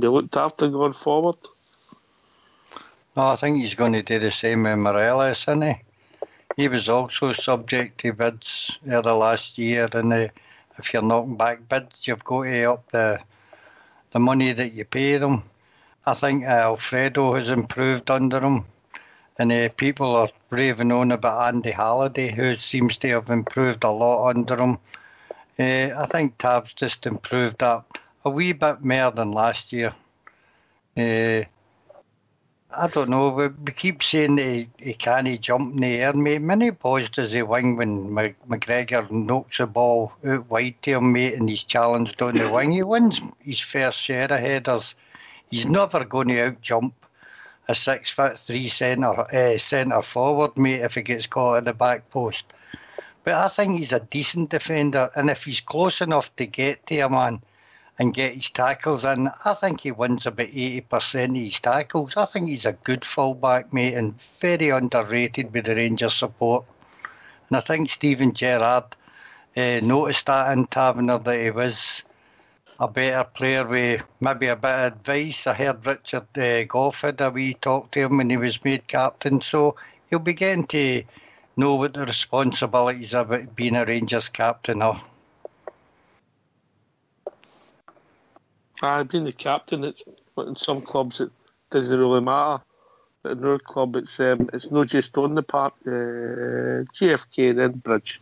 looked after going forward? No, I think he's going to do the same with Morelos, isn't he? He was also subject to bids the last year, and if you're knocking back bids, you've got to up the money that you pay them. I think Alfredo has improved under him, and people are raving on about Andy Halliday, who seems to have improved a lot under him. I think Tav's just improved that a wee bit more than last year. I don't know, we keep saying that he can't jump in the air, mate. Many balls does he wing when McGregor knocks the ball out wide to him, mate, and he's challenged on the wing. He wins his fair share of headers. He's never going to out-jump a 6'3" centre forward, mate, if he gets caught at the back post. But I think he's a decent defender, and if he's close enough to get to a man and get his tackles in, I think he wins about 80% of his tackles. I think he's a good fullback, mate, and very underrated by the Rangers support. And I think Steven Gerrard noticed that in Tavernier, that he was a better player with maybe a bit of advice. I heard Richard Goff had a wee talk to him when he was made captain, so he'll be getting to know what the responsibilities of being a Rangers captain are. Being the captain, in some clubs it doesn't really matter. But in our club, it's not just on the park. JFK and Edinbridge.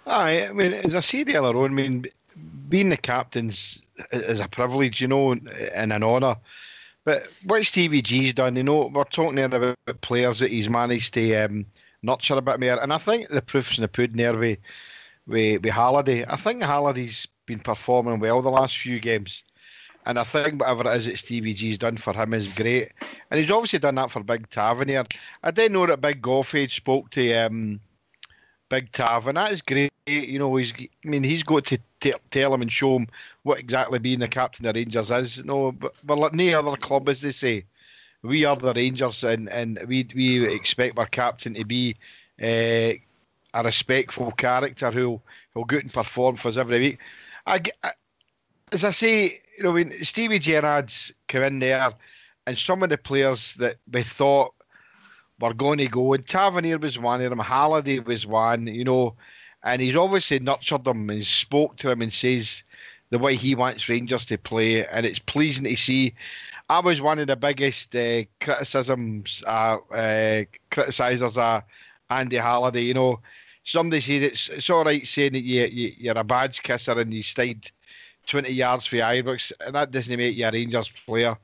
I mean, as I said earlier on, being the captain's is a privilege, and an honour. But what Stevie G's done, we're talking there about players that he's managed to nurture a bit more. And I think the proof's in the pudding there with Halliday. I think Halliday's been performing well the last few games. And I think whatever it is that Stevie G's done for him is great. And he's obviously done that for Big Tavernier. I didn't know that Big Goffey spoke to Big Tav, and that is great. He's got to tell him and show him what exactly being the captain of Rangers is. But like no other club, as they say. We are the Rangers, and we expect our captain to be a respectful character who'll go out and perform for us every week. As I say, Stevie Gerrard's come in there, and some of the players that we thought were going to go, and Tavernier was one of them, Halliday was one, and he's obviously nurtured them and spoke to him and says the way he wants Rangers to play, and it's pleasing to see. I was one of the biggest criticisers of Andy Halliday. You know, somebody said it's all right saying that you're a badge kisser and you stayed 20 yards for Ibrox, and that doesn't make you a Rangers player.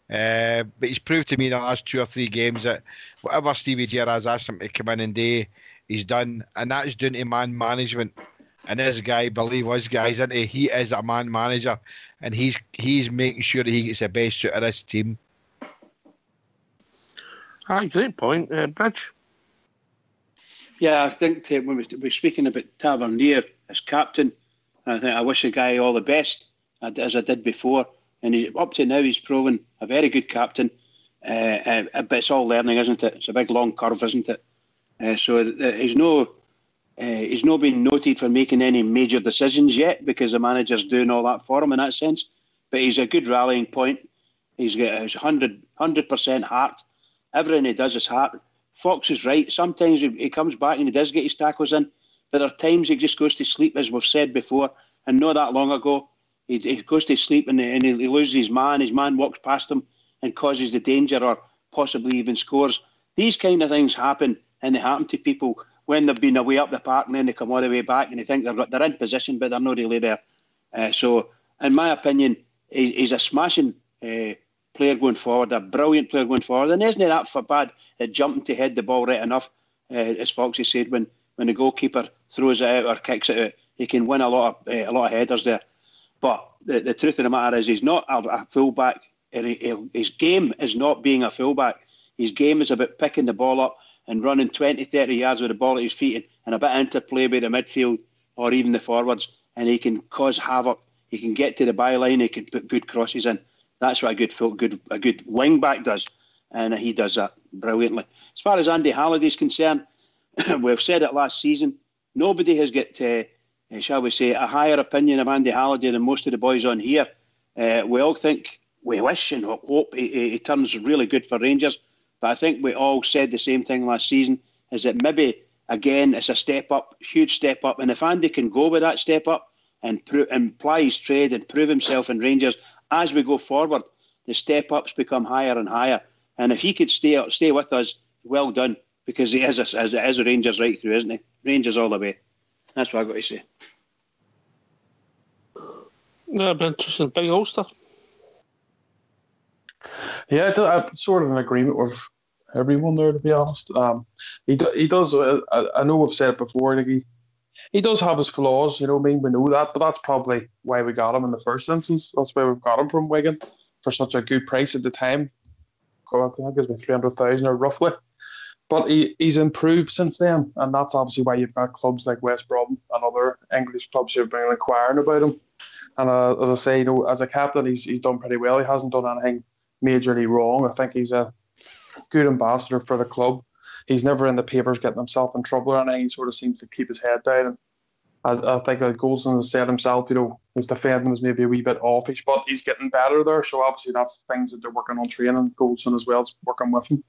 But he's proved to me in the last 2 or 3 games that whatever Stevie Gerrard has asked him to come in and do, he's done, and that is down to man management. And this guy, believe us guys, isn't he? He is a man manager, and he's making sure that he gets the best out of this team. Great point, Bridge. Yeah, I think when we're speaking about Tavernier as captain, I think I wish the guy all the best, as I did before. And up to now, he's proven a very good captain. But it's all learning, isn't it? It's a big, long curve, isn't it? So he's not been noted for making any major decisions yet, because the manager's doing all that for him in that sense. But he's a good rallying point. He's got his 100% heart. Everything he does is heart. Fox is right. Sometimes he comes back and he does get his tackles in, but there are times he just goes to sleep, as we've said before, and not that long ago. He goes to sleep and he loses his man. His man walks past him and causes the danger, or possibly even scores. These kind of things happen, and they happen to people when they've been away up the park, and then they come all the way back and they think they're in position, but they're not really there. So, in my opinion, he's a smashing player going forward, a brilliant player going forward, and isn't that for bad at jumping to head the ball right enough, as Foxy said, when the goalkeeper throws it out or kicks it out, he can win a lot of headers there. But the truth of the matter is, he's not a fullback. His game is not being a fullback. His game is about picking the ball up and running 20, 30 yards with the ball at his feet and a bit of interplay with the midfield or even the forwards, and he can cause havoc. He can get to the byline. He can put good crosses in. That's what a good wing back does, and he does that brilliantly. As far as Andy Halliday's concerned, we've said it last season. Nobody has got, shall we say, a higher opinion of Andy Halliday than most of the boys on here. We all think, we wish and hope he turns really good for Rangers. But I think we all said the same thing last season, is that maybe, again, it's a step up, huge step up. And if Andy can go with that step up and ply his trade and prove himself in Rangers, as we go forward, the step ups become higher and higher. And if he could stay with us, well done, because he is a Rangers right through, isn't he? Rangers all the way. That's what I've got to say. Yeah, but interesting. Big Ulster. Yeah, I'm sort of in agreement with everyone there, to be honest. He does. I know we've said it before. Like he does have his flaws. You know what I mean? We know that, but that's probably why we got him in the first instance. That's why we've got him from Wigan for such a good price at the time. I think it's been 300,000 or roughly. But he's improved since then, and that's obviously why you've got clubs like West Brom and other English clubs who've been inquiring about him. And as I say, as a captain, he's done pretty well. He hasn't done anything majorly wrong. I think he's a good ambassador for the club. He's never in the papers getting himself in trouble or anything. He sort of seems to keep his head down. And I think Goldson has said himself, his defending was maybe a wee bit offish, but he's getting better there. So obviously that's things that they're working on training. Goldson as well is working with him.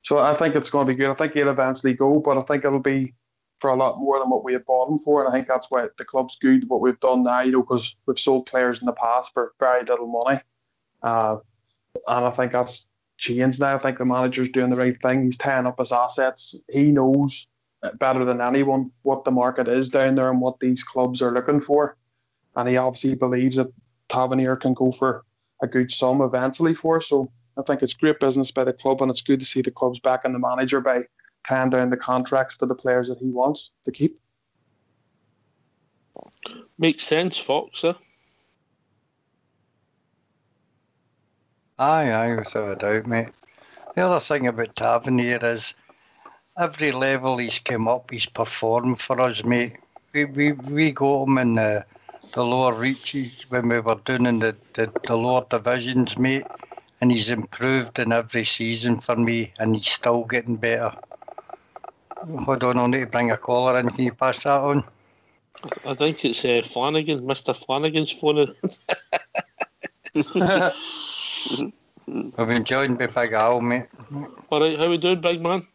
So I think it's going to be good. I think he'll eventually go, but I think it'll be for a lot more than what we had bought him for. And I think that's why the club's good, what we've done now, because we've sold players in the past for very little money. And I think that's changed now. I think the manager's doing the right thing. He's tying up his assets. He knows better than anyone what the market is down there and what these clubs are looking for. And he obviously believes that Tavernier can go for a good sum eventually for us. So I think it's great business by the club, and it's good to see the club's backing the manager by tying down the contracts for the players that he wants to keep. Makes sense, Fox, huh? Aye, without a doubt, mate. The other thing about Tavernier is every level he's come up, he's performed for us, mate. We got him in the lower reaches when we were doing in the lower divisions, mate, and he's improved in every season for me, and he's still getting better. Hold on, I'll need to bring a caller in. Can you pass that on? I think it's Flanagan, Mr. Flanagan's phoning. I've been joined by Big Al, mate. All right, how we doing, big man?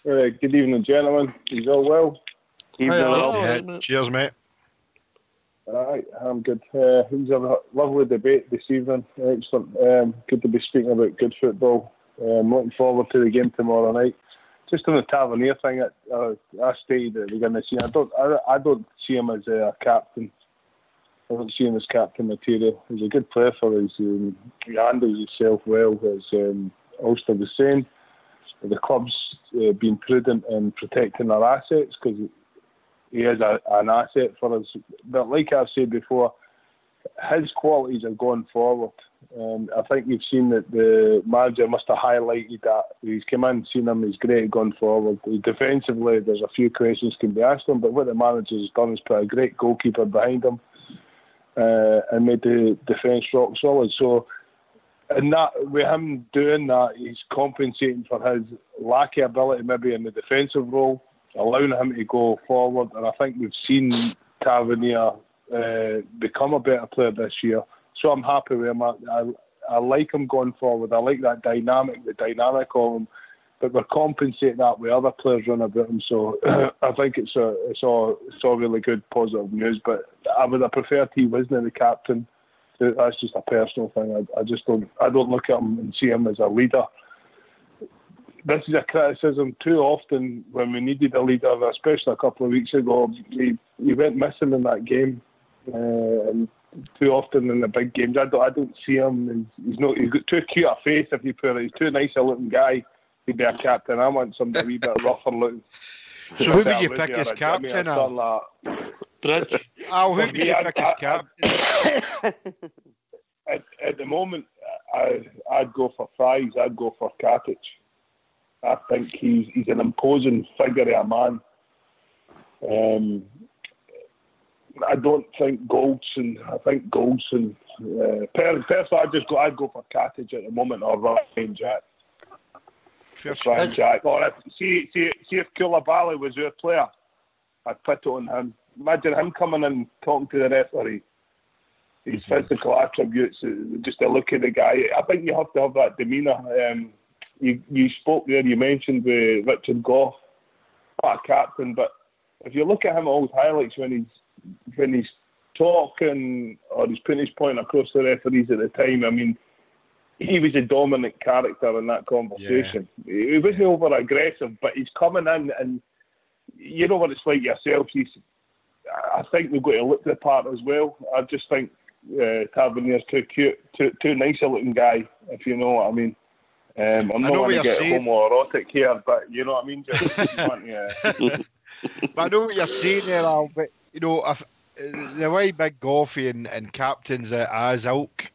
Good evening, gentlemen. You all well? Evening, Al. Cheers, mate. Aye, I'm good. It was a lovely debate this evening. Excellent. Good to be speaking about good football. Looking forward to the game tomorrow night. Just on the Tavernier thing, I stated at the beginning of the season, I don't see him as a captain. I don't see him as captain material. He's a good player for us. He handles himself well, as Ulster was saying. The club's been prudent in protecting our assets because he is an asset for us. But like I've said before, his qualities are going forward. I think you've seen that the manager must have highlighted that. He's come in, seen him, he's great going forward. Defensively, there's a few questions can be asked him, but what the manager has done is put a great goalkeeper behind him and made the defence rock solid. So, and that, with him doing that, he's compensating for his lack of ability maybe in the defensive role, allowing him to go forward. And I think we've seen Tavernier become a better player this year. So I'm happy with him. I like him going forward. I like that dynamic of him. But we're compensating that with other players running about him. So I think it's all really good, positive news. But I would have preferred he wasn't the captain. That's just a personal thing. I don't look at him and see him as a leader. This is a criticism too often when we needed a leader, especially a couple of weeks ago. He went missing in that game, and too often in the big games. I don't see him. He's got too cute a face. If you put it, he's too nice a looking guy to be a captain. I want somebody a wee bit rougher looking. So who would you pick as captain? Bridge. Who would you pick as captain? At the moment, I'd go for Fries. I'd go for Katic. I think he's an imposing figure of a man. I don't think Goldson. I think Goldson. Personally, I'd go for Katic at the moment or Ryan Jack. Ryan Jack. Or see if Koulibaly was your player, I'd put it on him. Imagine him coming in talking to the referee. His physical attributes, just a look at the guy. I think you have to have that demeanour. You spoke there. You mentioned Richard Gough, not a captain, but if you look at him at old highlights when he's talking or he's putting his point across the referees at the time, I mean, he was a dominant character in that conversation. Yeah. He wasn't over aggressive, but he's coming in, and you know what it's like yourself. I think we've got to look the part as well. I just think Tavernier's too cute, too nice a looking guy, if you know what I mean. I'm not going to get homoerotic here, but you know what I mean. But I know what you're saying there, Al. But you know, the way Big Goffey and captains as Ilk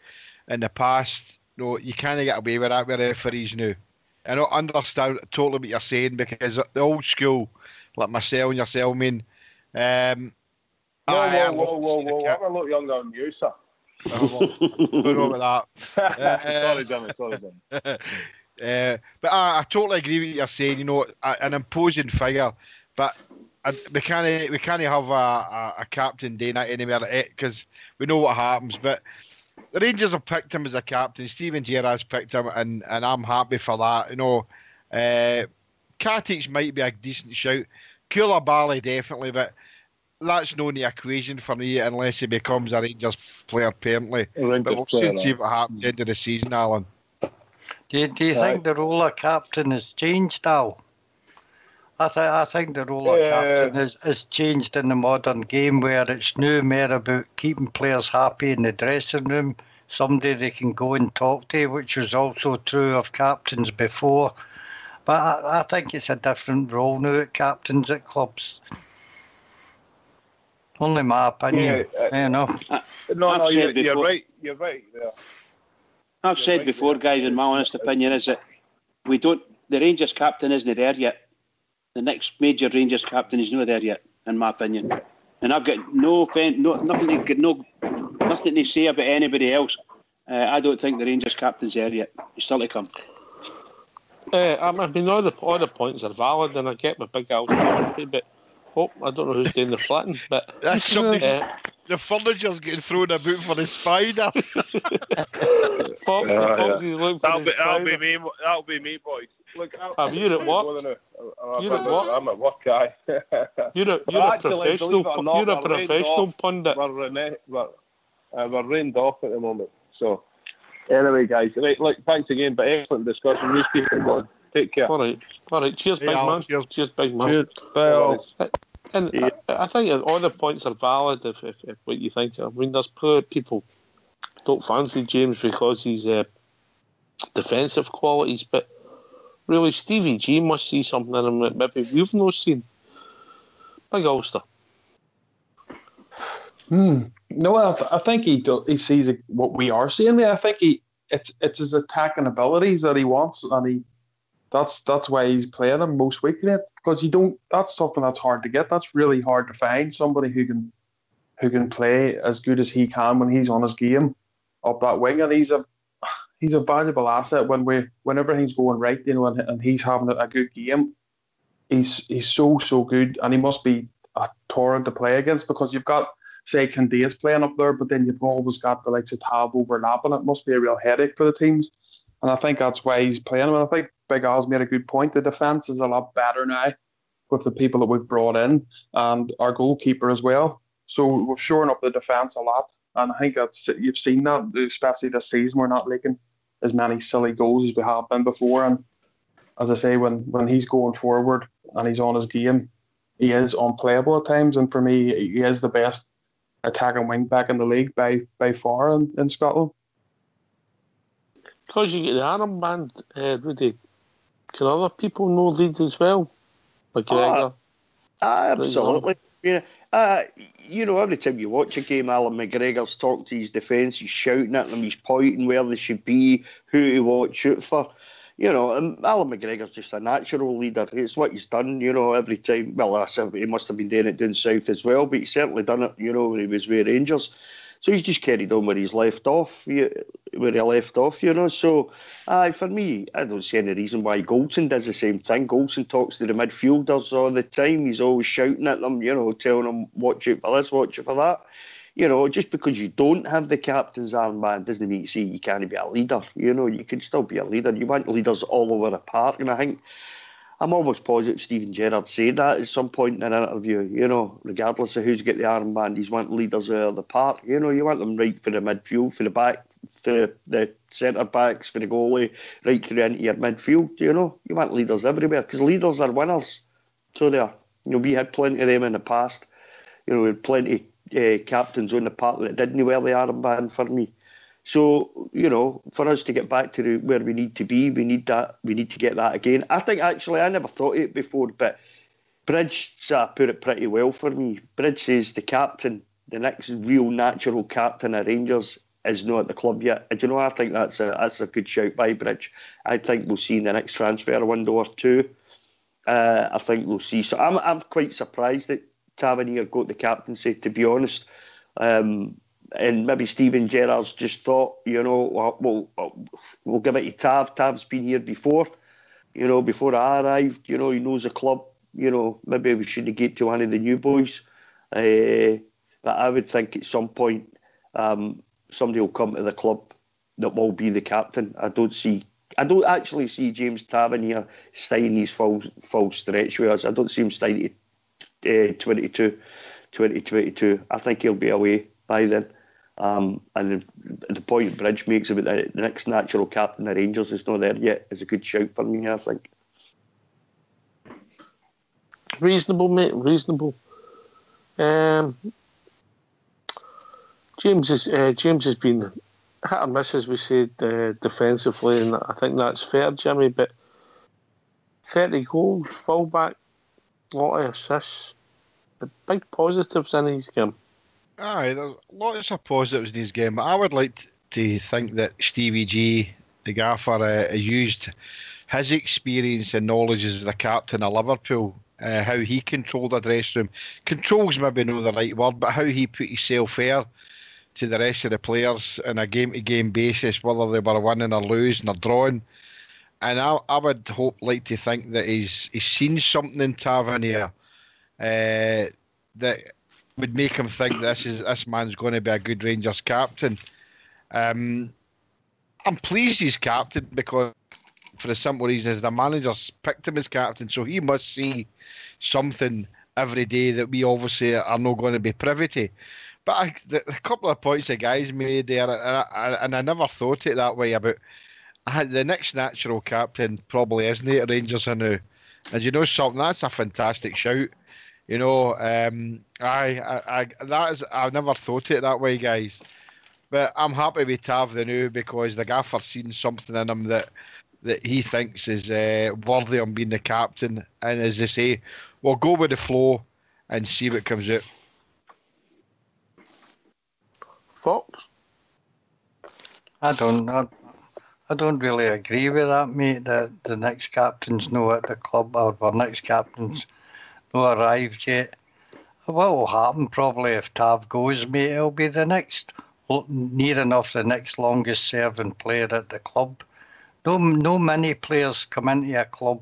in the past, you know, you can't get away with that with referees now. I don't understand totally what you're saying, because the old school, like myself and yourself, I mean, whoa, I'm a lot younger than you, sir. Don't know about that. Sorry, Jimmy. But I totally agree with what you're saying. You know, an imposing figure, but we can't have a captain doing that anywhere because we know what happens. But the Rangers have picked him as a captain. Steven Gerrard's picked him, and I'm happy for that. You know, Katic might be a decent shout. Koulibaly definitely, but that's not in the equation for me unless he becomes a Rangers player permanently. But we'll soon see what happens at the end of the season, Alan. Do you think the role of captain has changed, Al? I think the role of captain has changed in the modern game, where it's now more about keeping players happy in the dressing room, somebody they can go and talk to, which was also true of captains before. But I think it's a different role now at captains at clubs. Only my opinion, you know. No, you're right. You're right there. I've said before, guys, and my honest opinion is that the Rangers captain isn't there yet. The next major Rangers captain is not there yet, in my opinion. And I've got nothing to say about anybody else. I don't think the Rangers captain's there yet. He's still to come. I mean, all the points are valid, and I get my big Al's commentary, but I don't know who's doing the flitting, but that's something. The furniture's getting thrown about for the spider. Foxy's looking for the spider. That'll be me, boys. Look, you're at work. I'm at work, guy. You're a professional pundit. We're rained off at the moment. So, anyway, guys, right, look, thanks again, but excellent discussion. You keep it going. Take care. All right. Cheers, big man. Cheers, big man. Cheers. Bye. And I think all the points are valid if what you think. I mean, there's people don't fancy James because he's defensive qualities, but really Stevie G must see something in him that maybe we've not seen. Big Ulster. No, I think he sees what we are seeing. I think it's his attacking abilities that he wants, and that's why he's playing him most weekly. Because that's something that's hard to get. That's really hard to find somebody who can play as good as he can when he's on his game up that wing, and he's a valuable asset when everything's going right, and he's having a good game. He's so good, and he must be a torrent to play against because you've got, say, Candace playing up there, but then you've always got the likes of Tav overlapping. It must be a real headache for the teams, and I think that's why he's playing him. And I think Big Al's made a good point. The defence is a lot better now with the people that we've brought in and our goalkeeper as well. So we've shored up the defence a lot, and I think you've seen that, especially this season. We're not leaking as many silly goals as we have been before, and as I say, when he's going forward and he's on his game, he is unplayable at times, and for me, he is the best attacking wing back in the league by far in Scotland. Because you get the armband, Rudy, can other people know Leeds as well? McGregor? Absolutely. Yeah. Every time you watch a game, Alan McGregor's talking to his defence, he's shouting at them, he's pointing where they should be, who to watch out for. Alan McGregor's just a natural leader. It's what he's done, every time. Well, he must have been doing it down south as well, but he's certainly done it, when he was with Rangers. So he's just carried on where he left off. So, for me, I don't see any reason why Goldson does the same thing. Goldson talks to the midfielders all the time. He's always shouting at them, telling them, watch out for this, watch out for that. Just because you don't have the captain's armband doesn't mean you can't be a leader. You can still be a leader. You want leaders all over the park, and I think I'm almost positive Stephen Gerrard said that at some point in an interview, regardless of who's got the armband, he's want leaders out of the park. You want them right for the midfield, for the back, for the centre-backs, for the goalie, right through into your midfield, You want leaders everywhere, because leaders are winners. So they are. We had plenty of them in the past. We had plenty captains on the park that didn't wear the armband for me. So, for us to get back to where we need to be, we need that. We need to get that again. I think, actually, I never thought of it before, but Bridge put it pretty well for me. Bridge says the captain, the next real natural captain of Rangers, is not at the club yet. And, I think that's a good shout by Bridge. I think we'll see in the next transfer window or two. I think we'll see. So I'm quite surprised that Tavernier got the captaincy, to be honest. And maybe Stephen Gerrard's just thought, we'll give it to Tav. Tav's been here before, before I arrived. He knows the club. Maybe we should get to one of the new boys. But I would think at some point somebody will come to the club that will be the captain. I don't actually see James Tavernier staying his full stretch with us. I don't see him staying 2022. I think he'll be away by then. And the point Bridge makes about the next natural captain of Rangers is not there yet is a good shout for me, I think. Reasonable, mate, reasonable. James has been hit or miss, as we said, defensively, and I think that's fair, Jimmy, but 30 goals, fullback, lot of assists, the big positives in his game. Aye, there's lots of positives in his game. I would like to think that Stevie G, the gaffer, used his experience and knowledge as the captain of Liverpool, how he controlled the dressing room. Control's maybe not the right word, but how he put himself fair to the rest of the players on a game-to-game basis, whether they were winning or losing or drawing. And I would like to think that he's seen something in Tavernier that would make him think this man's going to be a good Rangers captain. I'm pleased he's captain because for the simple reason is the manager's picked him as captain, so he must see something every day that we obviously are not going to be privy to. But the couple of points the guys made there, and I never thought it that way about the next natural captain probably isn't it Rangers are now. And you know something, that's a fantastic shout. You know, I've never thought it that way, guys. But I'm happy with Tav the new because the gaffer's seen something in him that he thinks is worthy of being the captain. And as they say, we'll go with the flow and see what comes out. Fox? I don't really agree with that, mate, that the next captain's not at the club or our next captain's not arrived yet. What will happen probably if Tav goes, mate, it'll be the next, near enough the next longest serving player at the club. No many players come into a club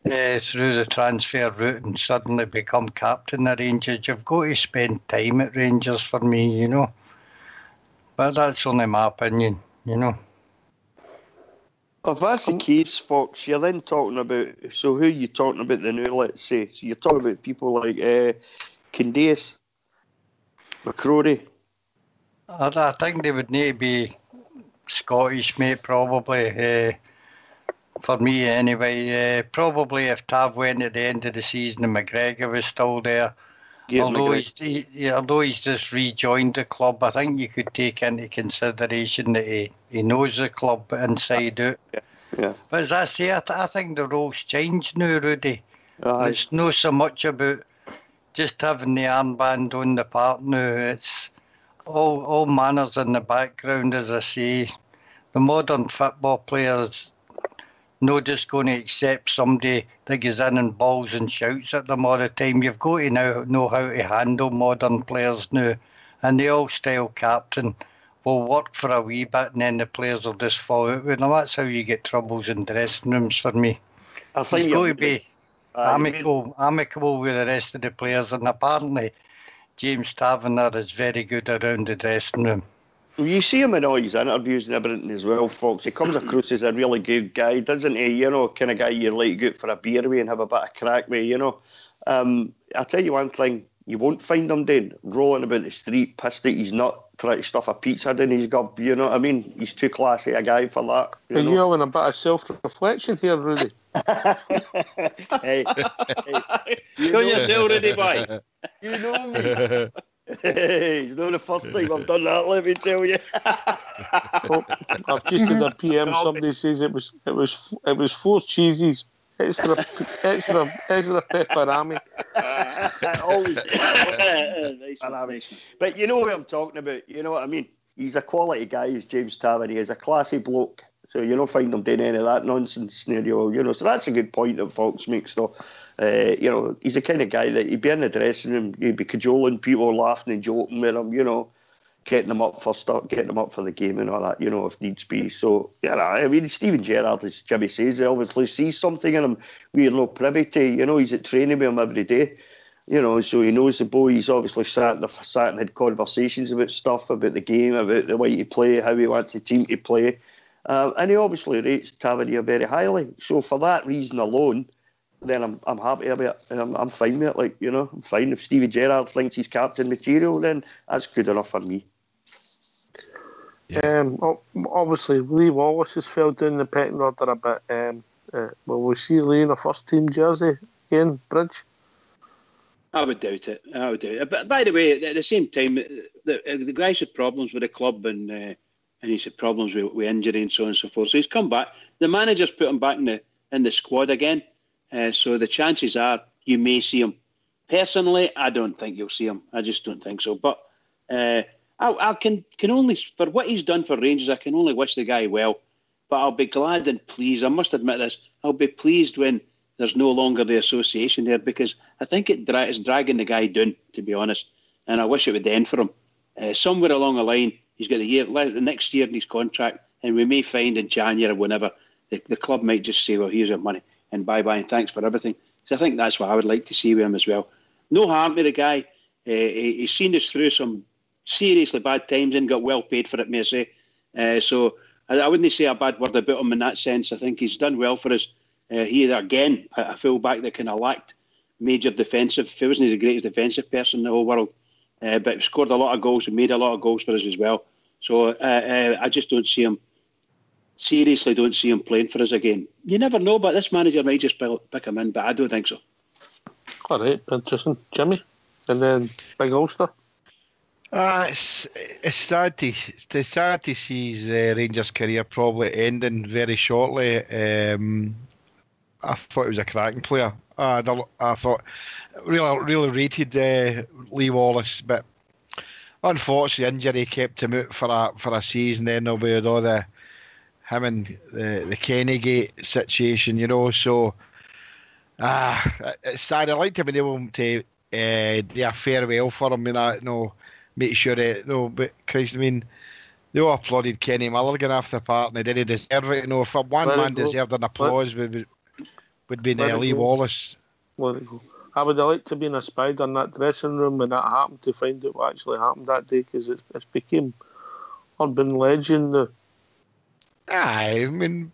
through the transfer route and suddenly become captain of Rangers. You've got to spend time at Rangers for me, you know. But that's only my opinion, you know. If that's the case, Fox, you're then talking about, so who are you talking about the new, let's say? So you're talking about people like Candace, McCrory. I think they would need to be Scottish, mate, probably. For me, anyway. Probably if Tav went at the end of the season and McGregor was still there. Although he's just rejoined the club, I think you could take into consideration that he knows the club inside out. Yeah. But as I say, I think the role's changed now, Rudy. It's not so much about just having the armband on the part now. It's all manners in the background, as I say. The modern football players not just going to accept somebody that goes in and balls and shouts at them all the time. You've got to now know how to handle modern players now. And the old-style captain will work for a wee bit and then the players will just fall out with them. That's how you get troubles in dressing rooms for me. I think you've got to be amicable with the rest of the players. And apparently James Tavernier is very good around the dressing room. Well, you see him in all his interviews and everything as well, Fox. He comes across as a really good guy, doesn't he? You know, kind of guy you'd like to go out for a beer with and have a bit of crack with, you know. I'll tell you one thing, you won't find him doing rolling about the street, pissed that he's not trying to stuff a pizza down his gob, you know what I mean? He's too classy a guy for that. Are you having a bit of self-reflection here, Rudy? hey. Go yourself, Rudy, boy. You know me. It's not the first time I've done that, let me tell you. I've just had a PM, somebody says it was 4 cheeses, extra pepperami. Always. But you know what I'm talking about, you know what I mean? He's a quality guy, he's James Tavernier. He's a classy bloke. So you don't find him doing any of that nonsense scenario, you know. So that's a good point that Fox makes, though. You know, he's the kind of guy that he'd be in the dressing room, he'd be cajoling people, laughing and joking with him, you know, getting them up for the game and all that, you know, if needs be. So, yeah, I mean, Steven Gerrard, as Jimmy says, he obviously sees something in him we're not privy to. You know, he's at training with him every day. You know, so he knows the boy. He's obviously sat and had conversations about stuff, about the game, about the way to play, how he wants the team to play. And he obviously rates Tavernier very highly. So for that reason alone, then I'm happy about it. I'm fine with it. Like, you know, I'm fine. If Stevie Gerrard thinks he's captain material, then that's good enough for me. Obviously, Lee Wallace has fell down the pecking order a bit. Will we see Lee in a first team jersey again, Bridge? I would doubt it. But by the way, at the same time, the guy's had problems with the club and he's had problems with injury and so on and so forth. So he's come back. The manager's put him back in the squad again. So the chances are you may see him. Personally, I don't think you'll see him. I just don't think so. But I can only, for what he's done for Rangers, I can only wish the guy well. But I'll be glad and pleased. I must admit this. I'll be pleased when there's no longer the association there, because I think it's dragging the guy down, to be honest. And I wish it would end for him. Somewhere along the line, he's got the next year in his contract, and we may find in January or whenever the club might just say, well, here's your money and bye-bye and thanks for everything. So I think that's what I would like to see with him as well. No harm to the guy. He's seen us through some seriously bad times and got well paid for it, may I say. So I wouldn't say a bad word about him in that sense. I think he's done well for us. He is, again, a full-back that kind of lacked major defensive. He wasn't the greatest defensive person in the whole world, but he scored a lot of goals and made a lot of goals for us as well. So I just don't see him, seriously don't see him playing for us again. You never know, but this manager might just pick him in, but I don't think so. All right, interesting. Jimmy? And then Big Ulster? It's sad to see his Rangers career probably ending very shortly. I thought he was a cracking player. I thought really rated Lee Wallace, but unfortunately injury kept him out for a season. Then with all him and the Kennygate situation, you know. So it's sad. I'd like to be able to do a farewell for him, make sure but Christ, I mean, they all applauded Kenny Mulligan after the part, and they didn't deserve it. If one man deserved an applause, would be Lee Wallace. I would have liked to be in a spider in that dressing room when that happened, to find out what actually happened that day, because it's became urban legend. Aye, I mean,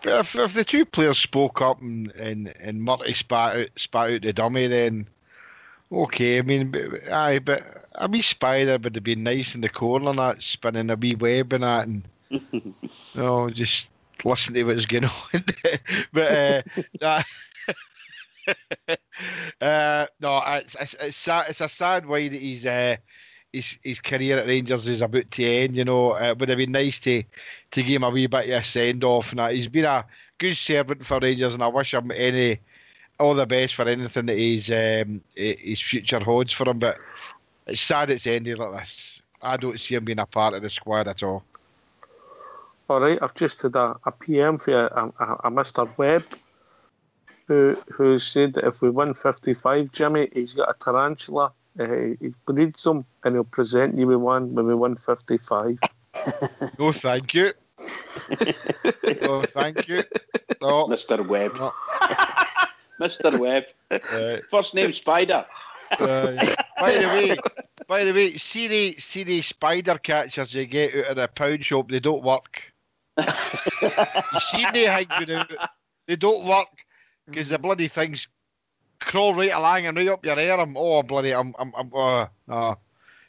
if the two players spoke up and Murty spat out the dummy, then okay. I mean, but a wee spider would have been nice in the corner, and that spinning a wee web and that, and just listen to what's going on. But no, it's a sad way that his career at Rangers is about to end. It would have been nice to give him a wee bit of a send off, and that. He's been a good servant for Rangers, and I wish him all the best for anything that his future holds for him. But it's sad it's ended like this. I don't see him being a part of the squad at all. All right, I've just had a PM for a Mr. Webb, who said that if we win 55, Jimmy, he's got a tarantula. He breeds them, and he'll present you with one when we win 55. No, thank you. No, thank you. No. Mr. Webb. No. Mr. Webb. First name Spider. By the way, see the spider catchers you get out of the pound shop, they don't work. You see they hanging out, they don't work because the bloody things crawl right along and right up your arm. Oh bloody! I'm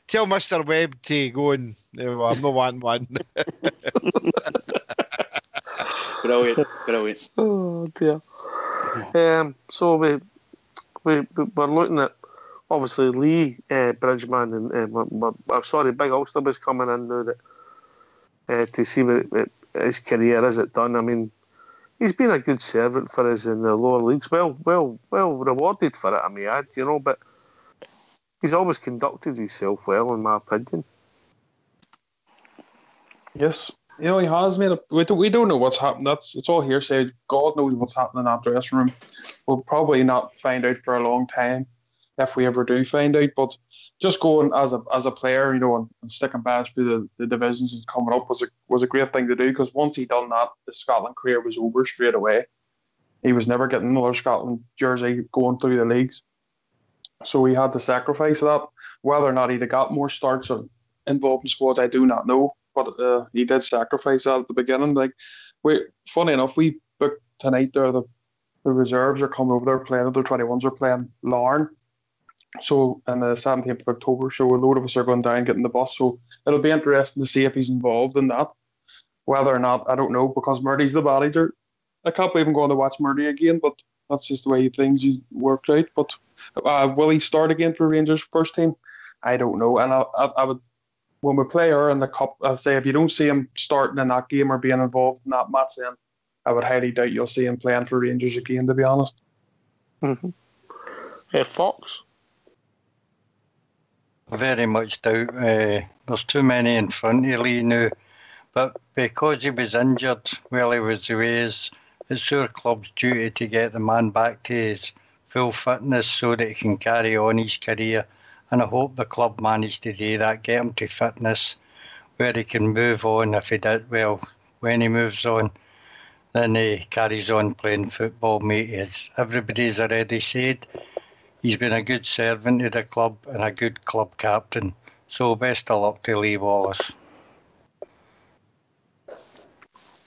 Tell Mr. Webb to go and I'm not wanting one. Brilliant. Oh dear. So we're looking at obviously Lee Bridgman and Big Ulster was coming in now that to see what his career is it done. I mean, he's been a good servant for us in the lower leagues. Well rewarded for it, I may add, but he's always conducted himself well, in my opinion. Yes. He has made we don't know what's happened. It's all hearsay. God knows what's happening in that dressing room. We'll probably not find out for a long time, if we ever do find out. But just going as a player, and sticking back through the divisions and coming up was a great thing to do, because once he done that, the Scotland career was over straight away. He was never getting another Scotland jersey going through the leagues. So he had to sacrifice that. Whether or not he'd have got more starts or involved in squads, I do not know. But he did sacrifice that at the beginning. Funny enough, we booked tonight there. The reserves are coming over there playing. The 21s are playing Larne. So on the 17th of October, so a load of us are going down getting the bus. So it'll be interesting to see if he's involved in that. Whether or not, I don't know, because Murty's the manager. I can't believe I'm going to watch Murty again, but that's just the way things worked out. But will he start again for Rangers first team? I don't know. And I would, when we play her in the cup, I'd say if you don't see him starting in that game or being involved in that match, then I would highly doubt you'll see him playing for Rangers again, to be honest. Mm-hmm. Fox? Very much doubt. There's too many in front of Lee now. But because he was injured while he was away, it's our club's duty to get the man back to his full fitness so that he can carry on his career. And I hope the club managed to do that, get him to fitness where he can move on. If he did well, when he moves on, then he carries on playing football, mate. As everybody's already said, he's been a good servant to the club and a good club captain. So best of luck to Lee Wallace.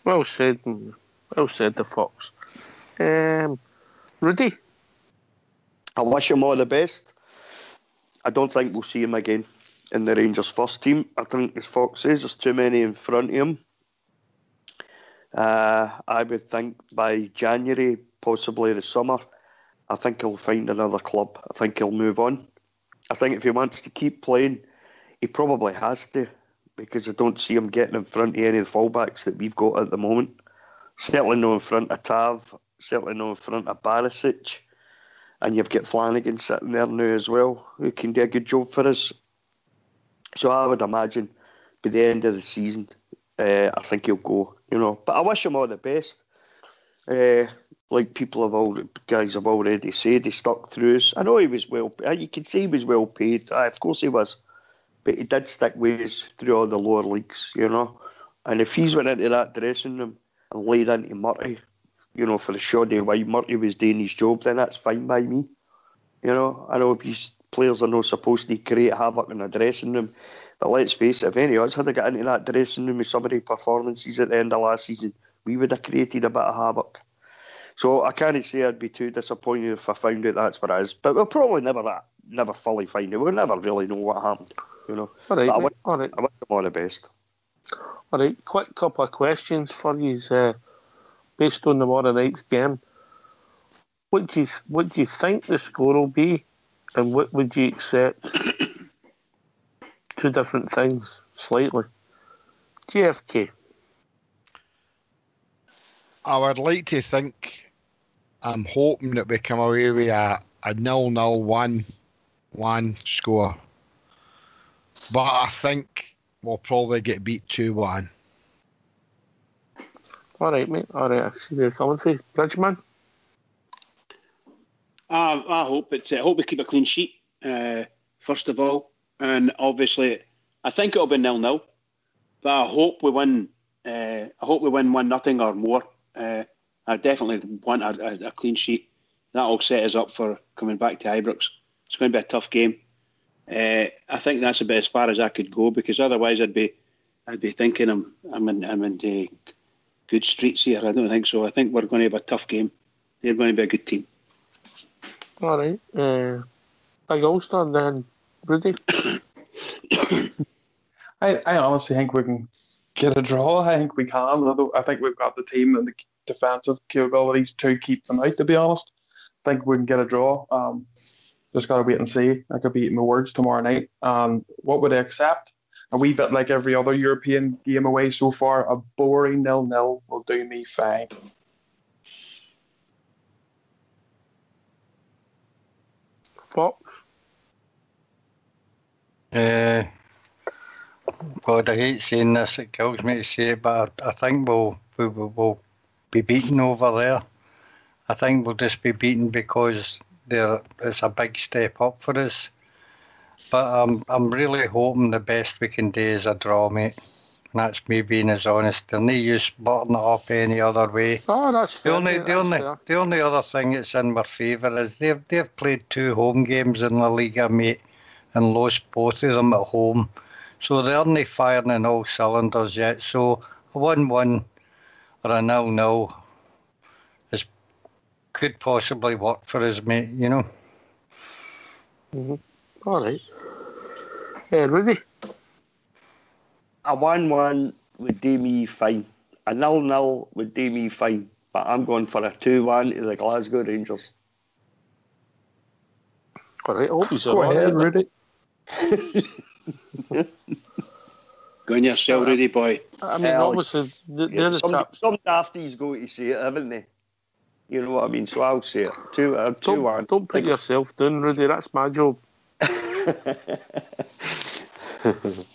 Well said, the Fox. Rudy? I wish him all the best. I don't think we'll see him again in the Rangers first team. I think, as Fox says, there's too many in front of him. I would think by January, possibly the summer, I think he'll find another club. I think he'll move on. I think if he wants to keep playing, he probably has to, because I don't see him getting in front of any of the fullbacks that we've got at the moment. Certainly not in front of Tav, certainly not in front of Barisic. And you've got Flanagan sitting there now as well, who can do a good job for us. So I would imagine by the end of the season, I think he'll go, But I wish him all the best. Like guys have already said, he stuck through us. I know he was you can say he was well paid. Of course he was. But he did stick with us through all the lower leagues, And if he's went into that dressing room and laid into Murty, for the shoddy while Murty was doing his job, then that's fine by me. I know these players are not supposed to create havoc in a dressing room, but let's face it, if any of us had got into that dressing room with some of the performances at the end of last season, we would have created a bit of havoc. So I can't say I'd be too disappointed if I found out that's what it is. But we'll probably never fully find it. We'll never really know what happened, All right, I wish them all the best. All right, quick couple of questions for you, based on tomorrow night's game. What do you think the score will be, and what would you accept? Two different things, slightly. JFK. I would like to think, I'm hoping that we come away with a 0-0 1-1 score. But I think we'll probably get beat 2-1. All right, mate. All right, I see where you're coming from. Bridgman? I hope we keep a clean sheet, first of all. And obviously, I think it'll be 0-0. But I hope we win. I hope we win 1-0 or more. I definitely want a clean sheet. That'll set us up for coming back to Ibrox. It's going to be a tough game. I think that's about as far as I could go, because otherwise I'd be thinking I'm in the good streets here. I don't think so. I think we're going to have a tough game. They're going to be a good team. All right. Big Ulster then, Rudy. I honestly think we can get a draw. I think we can. I think we've got the team and the defensive capabilities to keep them out, to be honest. I think we can get a draw. Just got to wait and see. I could be eating my words tomorrow night. What would I accept? A wee bit like every other European game away so far. A boring 0-0 will do me fine. Fox? God, I hate saying this. It kills me to say it, but I think we'll be beaten over there. I think we'll just be beaten because it's a big step up for us. But I'm really hoping the best we can do is a draw, mate. And that's me being as honest. There's no use splitting it up any other way. Oh, that's fair. The only other thing that's in our favour is they've played 2 home games in La Liga, mate, and lost both of them at home. So they aren't firing on all cylinders yet. So a 1-1 or a 0-0 could possibly work for us, mate, Mm-hmm. All right. Rudy? A 1-1 would do me fine. A 0-0 would do me fine. But I'm going for a 2-1 to the Glasgow Rangers. All right, I hope he's Go ahead, Rudy. Go on yourself, Rudy boy. I mean, obviously, some dafties go to say it, haven't they? You know what I mean? So I'll say it. 2-1. Don't put yourself down, Rudy. That's my job.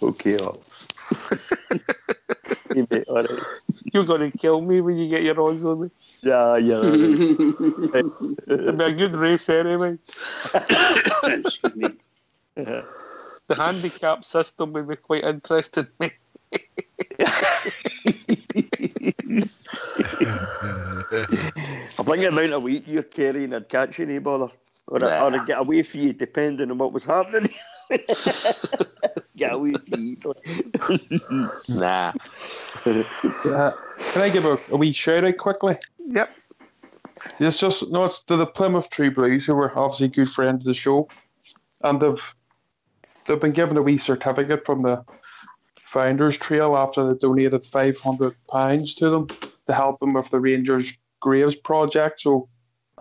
Okay, all right. You're going to kill me when you get your odds on me. Yeah. It'll be a good race anyway. Excuse me. The handicap system would be quite interesting, mate. I think the amount of weight you're carrying and catching, bother. Or I'd get away for you depending on what was happening. get away with easily. Nah. Can I give a wee shout out quickly? Yep. It's to the Plymouth True Blues, who were obviously good friends of the show, and they've been given a wee certificate from the Founders Trail after they donated £500 to them to help them with the Rangers Graves project. So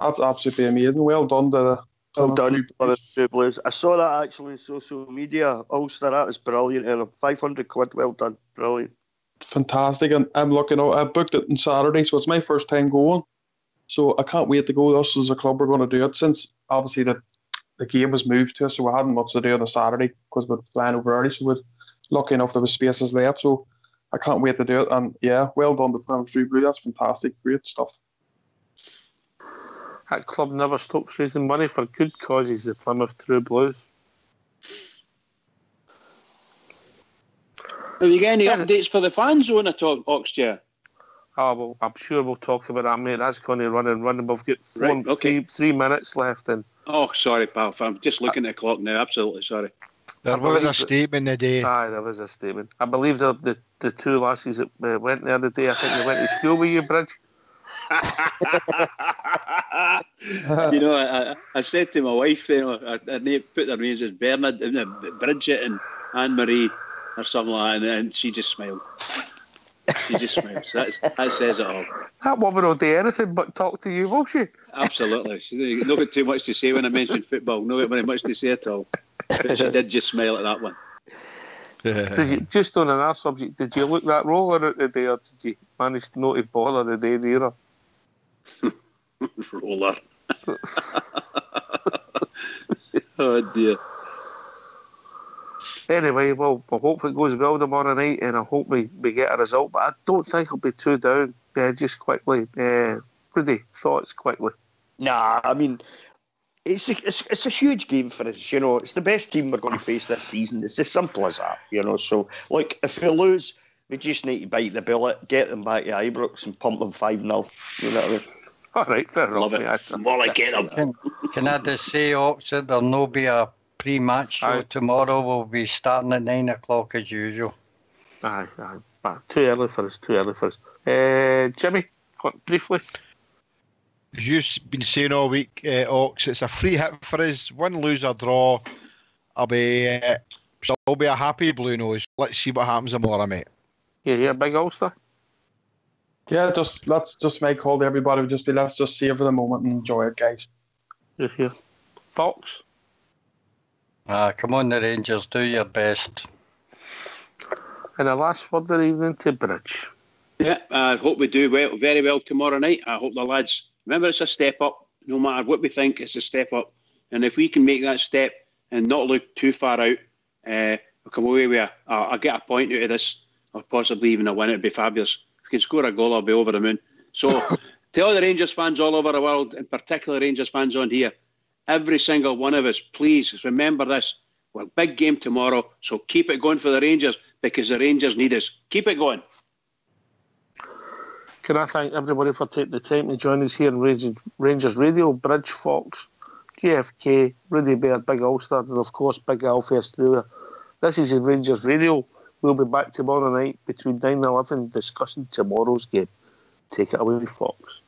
that's absolutely amazing. Well done to the True Blues. I saw that actually on social media. Ulster, that was brilliant. And £500, well done, brilliant. Fantastic, and I'm looking out. I booked it on Saturday, so it's my first time going. So I can't wait to go. Us as a club, we're going to do it since obviously the game was moved to us, so we hadn't much to do on a Saturday because we're flying over early. So we're lucky enough there was spaces left. So I can't wait to do it. And yeah, well done to Plymouth True Blues. That's fantastic, great stuff. That club never stops raising money for good causes. The Plymouth True Blues. Have you got any updates for the fan zone at all, Oxchair? Oh, well, I'm sure we'll talk about that, mate. That's going to run and run, and we've got 3 minutes left. And oh, sorry, pal. I'm just looking at the clock now. Absolutely sorry. There was a statement today. Aye, there was a statement. I believe the two lassies that went there today, I think they went to school with you, Bridge. You know, I said to my wife, you know, I put their names as Bridget and Anne-Marie or something like that, and she just smiled. She just smiles. That says it all. That woman will do anything but talk to you, will she? Absolutely. She not got too much to say when I mentioned football. Not very much to say at all. But she did just smile at that one. Did you, just on another subject, did you look that roller out the day, or did you manage not to bother the day there? Roller. Oh dear. Anyway, well, I hope it goes well tomorrow night, and I hope we get a result. But I don't think it'll be too down. Just quickly, Rudy, thoughts quickly. Nah, I mean, it's a huge game for us. You know, it's the best team we're going to face this season. It's as simple as that. You know, so like if we lose, we just need to bite the bullet, get them back to Ibrox, and pump them 5-0. You know what I mean? All right, fair enough. Love it. More like get them. Can I just say, Oxford, there'll no be a pre-match show tomorrow. We'll be starting at 9 o'clock as usual. Aye. Too early for us. Jimmy, briefly. As you've been saying all week, Ox, it's a free hit for us. Win, lose or draw, I'll be a happy blue nose. Let's see what happens tomorrow, mate. Yeah, big Ulster. Yeah, let's just make call to everybody. Let's just savor the moment and enjoy it, guys. Yeah. Fox. Come on, the Rangers, do your best. And the last word of the evening to Bridge. Yeah, I hope we do very well tomorrow night. I hope the lads, remember it's a step up. No matter what we think, it's a step up. And if we can make that step and not look too far out, we'll come away with I'll get a point out of this, or possibly even a win. It'd be fabulous. If we can score a goal, I'll be over the moon. So to all the Rangers fans all over the world, and particularly Rangers fans on here, every single one of us, please remember this. We're a big game tomorrow, so keep it going for the Rangers, because the Rangers need us. Keep it going. Can I thank everybody for taking the time to join us here on Rangers Radio, Bridge, Fox, GFK, Rudy Bear, Big Ulster, and of course Big Alfie Australia. This is Rangers Radio. We'll be back tomorrow night between 9 and 11 discussing tomorrow's game. Take it away, Fox.